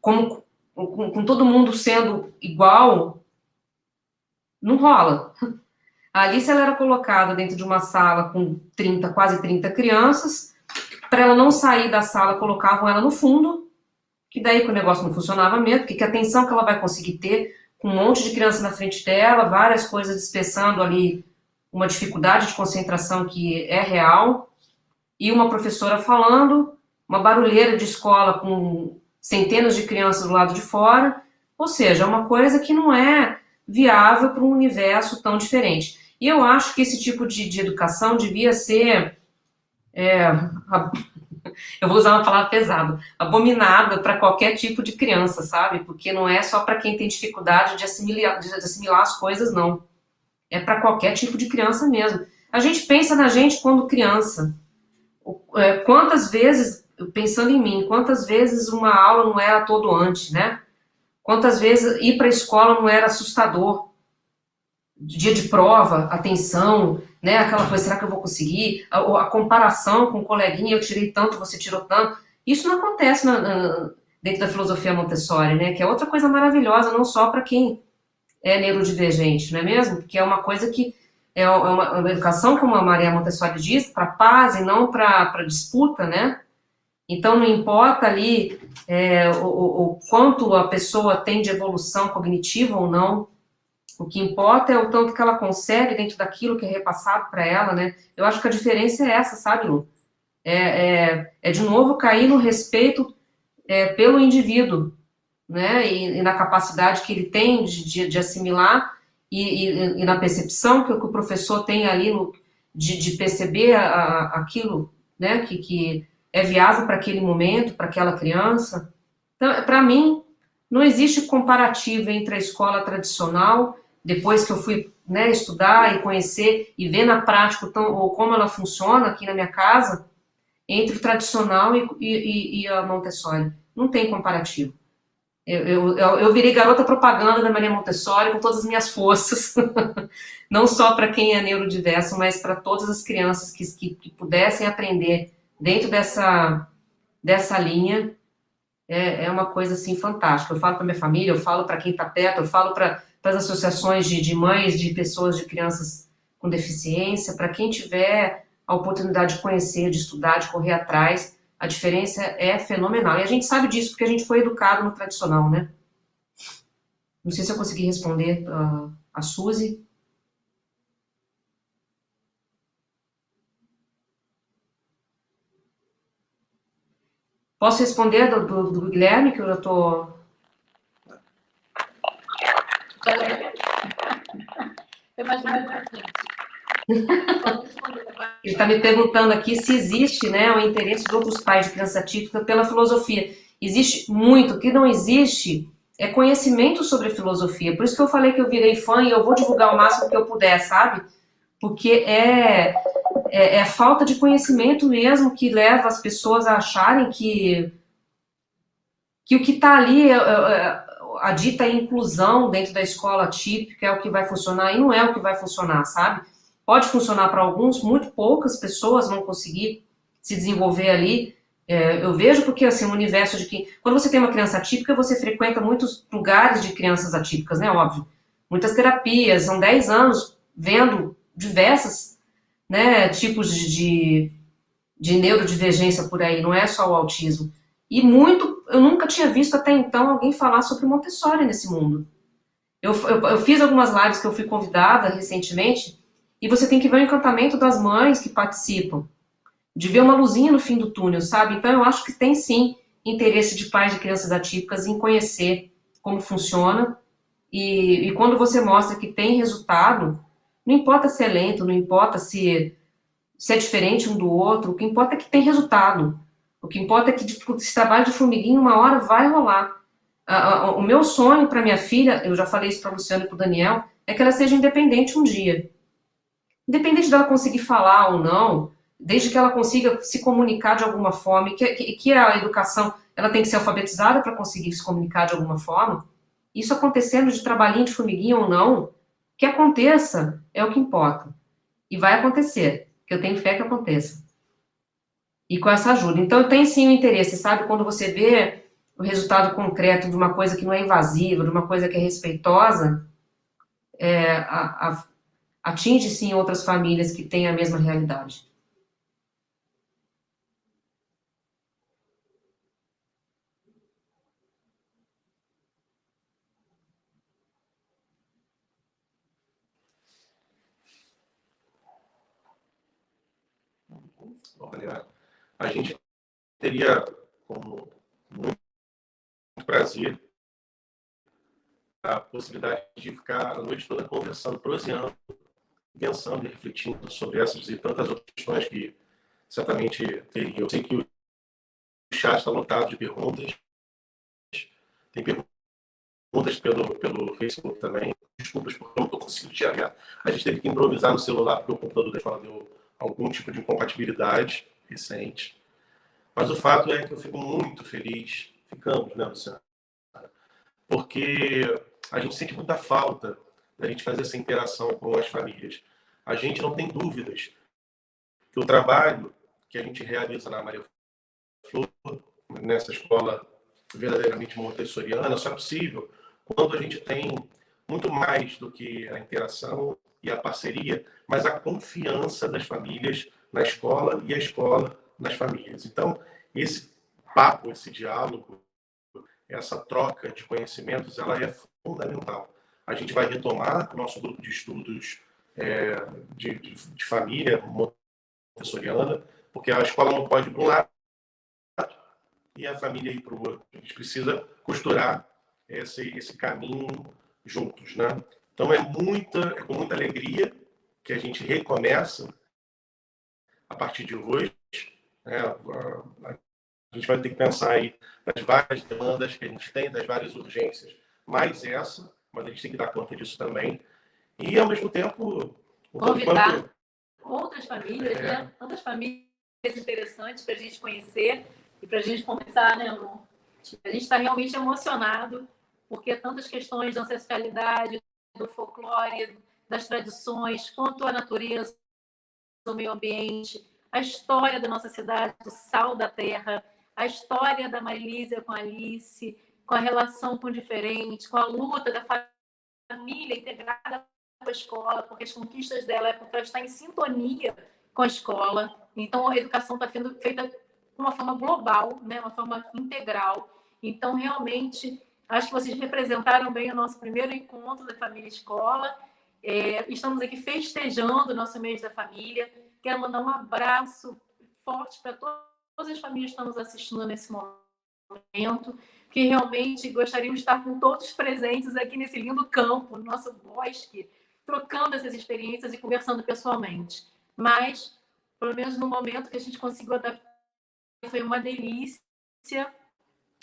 com todo mundo sendo igual, não rola. A Alice, ela era colocada dentro de uma sala com quase 30 crianças, para ela não sair da sala, colocavam ela no fundo, que daí que o negócio não funcionava mesmo, porque que atenção que ela vai conseguir ter, com um monte de criança na frente dela, várias coisas dispersando ali, uma dificuldade de concentração que é real, e uma professora falando, uma barulheira de escola com centenas de crianças do lado de fora, ou seja, é uma coisa que não é viável para um universo tão diferente. E eu acho que esse tipo de educação devia ser, eu vou usar uma palavra pesada, abominada para qualquer tipo de criança, sabe? Porque não é só para quem tem dificuldade de assimilar as coisas, não. É para qualquer tipo de criança mesmo. A gente pensa na gente quando criança. Quantas vezes, pensando em mim, quantas vezes uma aula não era atordoante, né? Quantas vezes ir para a escola não era assustador? Dia de prova, atenção, né? Aquela coisa, será que eu vou conseguir? A comparação com o coleguinha, eu tirei tanto, você tirou tanto. Isso não acontece dentro da filosofia Montessori, né? Que é outra coisa maravilhosa, não só para quem é neurodivergente, não é mesmo? Porque é uma coisa que é uma educação, como a Maria Montessori diz, para paz e não para disputa, né? Então, não importa ali o quanto a pessoa tem de evolução cognitiva ou não, o que importa é o tanto que ela consegue dentro daquilo que é repassado para ela, né? Eu acho que a diferença é essa, sabe, Lu? De novo cair no respeito pelo indivíduo, né? E na capacidade que ele tem de assimilar e na percepção que o professor tem ali de perceber aquilo, né? Que é viável para aquele momento, para aquela criança. Então, para mim, não existe comparativo entre a escola tradicional, depois que eu fui, né, estudar e conhecer e ver na prática ou como ela funciona aqui na minha casa, entre o tradicional e a Montessori. Não tem comparativo. Eu virei garota propaganda da Maria Montessori com todas as minhas forças, não só para quem é neurodiverso, mas para todas as crianças que pudessem aprender dentro dessa linha. É uma coisa assim fantástica. Eu falo para minha família, eu falo para quem está perto, eu falo para as associações de mães, de pessoas, de crianças com deficiência, para quem tiver a oportunidade de conhecer, de estudar, de correr atrás, a diferença é fenomenal. E a gente sabe disso porque a gente foi educado no tradicional, né? Não sei se eu consegui responder a Suzy. Posso responder do Guilherme, que eu já estou... Ele está me perguntando aqui se existe, né, o interesse de outros pais de criança atípica pela filosofia. Existe muito. O que não existe é conhecimento sobre filosofia. Por isso que eu falei que eu virei fã e eu vou divulgar o máximo que eu puder, sabe? Porque é a falta de conhecimento mesmo que leva as pessoas a acharem que o que está ali, a dita inclusão dentro da escola típica é o que vai funcionar, e não é o que vai funcionar, sabe? Pode funcionar para alguns, muito poucas pessoas vão conseguir se desenvolver ali. Eu vejo porque, assim, o universo de que... Quando você tem uma criança atípica, você frequenta muitos lugares de crianças atípicas, né, óbvio. Muitas terapias, são 10 anos vendo diversas, né, tipos de neurodivergência por aí, não é só o autismo. E eu nunca tinha visto até então alguém falar sobre Montessori nesse mundo. Eu fiz algumas lives que eu fui convidada recentemente, e você tem que ver o encantamento das mães que participam, de ver uma luzinha no fim do túnel, sabe? Então eu acho que tem sim interesse de pais de crianças atípicas em conhecer como funciona, e quando você mostra que tem resultado, não importa se é lento, não importa se é diferente um do outro, o que importa é que tem resultado. O que importa é que esse trabalho de formiguinha uma hora vai rolar. O meu sonho para minha filha, eu já falei isso para a Luciana e para o Daniel, é que ela seja independente um dia. Independente dela conseguir falar ou não, desde que ela consiga se comunicar de alguma forma, que a educação ela tem que ser alfabetizada para conseguir se comunicar de alguma forma. Isso acontecendo de trabalhinho de formiguinha ou não, que aconteça é o que importa. E vai acontecer, que eu tenho fé que aconteça. E com essa ajuda. Então, tem sim o interesse, sabe? Quando você vê o resultado concreto de uma coisa que não é invasiva, de uma coisa que é respeitosa, atinge sim outras famílias que têm a mesma realidade. Olha, a gente teria como muito prazer a possibilidade de ficar a noite toda conversando, proseando, pensando e refletindo sobre essas e tantas outras questões que certamente teria. Eu sei que o chat está lotado de perguntas. Tem perguntas pelo Facebook também. Desculpas porque eu não estou conseguindo enxergar. A gente teve que improvisar no celular porque o computador da escola deu algum tipo de incompatibilidade recente. Mas o fato é que eu fico muito feliz, ficamos, né, Luciana, porque a gente sente muita falta da gente fazer essa interação com as famílias. A gente não tem dúvidas que o trabalho que a gente realiza na Maria Flor, nessa escola verdadeiramente montessoriana, só é possível quando a gente tem muito mais do que a interação e a parceria, mas a confiança das famílias na escola e a escola nas famílias. Então, esse papo, esse diálogo, essa troca de conhecimentos, ela é fundamental. A gente vai retomar o nosso grupo de estudos de família montessoriana, porque a escola não pode ir para um lado e a família ir para o outro. A gente precisa costurar esse caminho juntos, né? Então é com muita alegria que a gente recomeça a partir de hoje, né? A gente vai ter que pensar aí nas várias demandas que a gente tem, das várias urgências, mais essa, mas a gente tem que dar conta disso também. E, ao mesmo tempo, convidar outras famílias, né? Tantas famílias interessantes para a gente conhecer e para a gente conversar, né, amor? A gente está realmente emocionado, porque tantas questões da ancestralidade, do folclore, das tradições, quanto à natureza, do meio ambiente, a história da nossa cidade, do sal da terra, a história da Marília com a Alice, com a relação com o diferente, com a luta da família integrada com a escola, porque as conquistas dela é porque ela está em sintonia com a escola. Então, a educação está sendo feita de uma forma global, né? Uma forma integral. Então, realmente, acho que vocês representaram bem o nosso primeiro encontro da Família Escola. Estamos aqui festejando o nosso mês da família. Quero mandar um abraço forte para todas as famílias que estão nos assistindo nesse momento, que realmente gostaríamos de estar com todos presentes aqui nesse lindo campo, no nosso bosque, trocando essas experiências e conversando pessoalmente. Mas, pelo menos no momento que a gente conseguiu adaptar, foi uma delícia.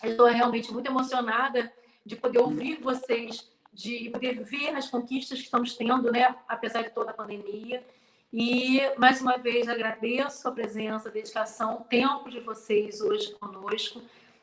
Eu estou realmente muito emocionada de poder ouvir vocês, de poder ver as conquistas que estamos tendo, né, apesar de toda a pandemia. E, mais uma vez, agradeço a presença, a dedicação, o tempo de vocês hoje conosco.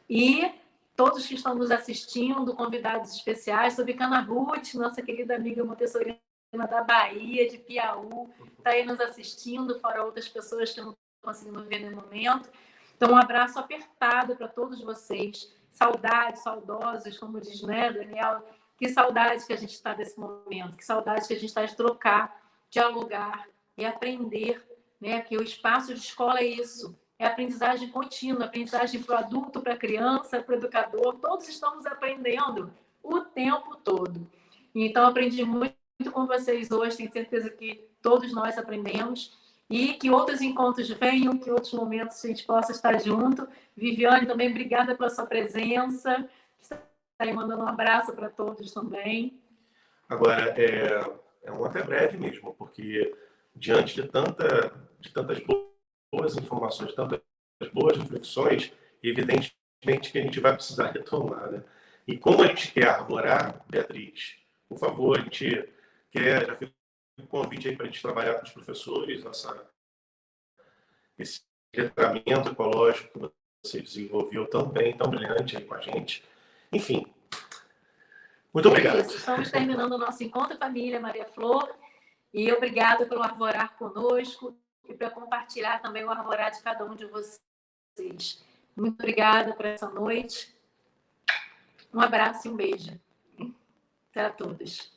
E todos que estão nos assistindo, convidados especiais, Sobicana Ruth, nossa querida amiga montessoriana da Bahia, de Piauí, está aí nos assistindo, fora outras pessoas que eu não estou conseguindo ver no momento. Então, um abraço apertado para todos vocês. Saudades, saudosos, como diz, né, Daniel? Que saudade que a gente está desse momento, que saudade que a gente está de trocar, dialogar e aprender, né? Que o espaço de escola é isso, é aprendizagem contínua, aprendizagem para o adulto, para a criança, para o educador. Todos estamos aprendendo o tempo todo. Então, aprendi muito com vocês hoje, tenho certeza que todos nós aprendemos. E que outros encontros venham, que outros momentos a gente possa estar junto. Viviane, também obrigada pela sua presença. Está aí mandando um abraço para todos também. Agora, é um até breve mesmo, porque diante de tantas boas informações, de tantas boas reflexões, evidentemente que a gente vai precisar retomar, né? E como a gente quer arvorar, Beatriz, por favor, a gente quer, já fica um convite aí para a gente trabalhar com os professores, esse letramento ecológico que você desenvolveu tão bem, tão brilhante aí com a gente. Enfim, muito obrigado. Isso, estamos terminando o nosso encontro família Maria Flor e obrigada pelo arvorar conosco e para compartilhar também o arvorar de cada um de vocês. Muito obrigada por essa noite. Um abraço e um beijo. Até a todos.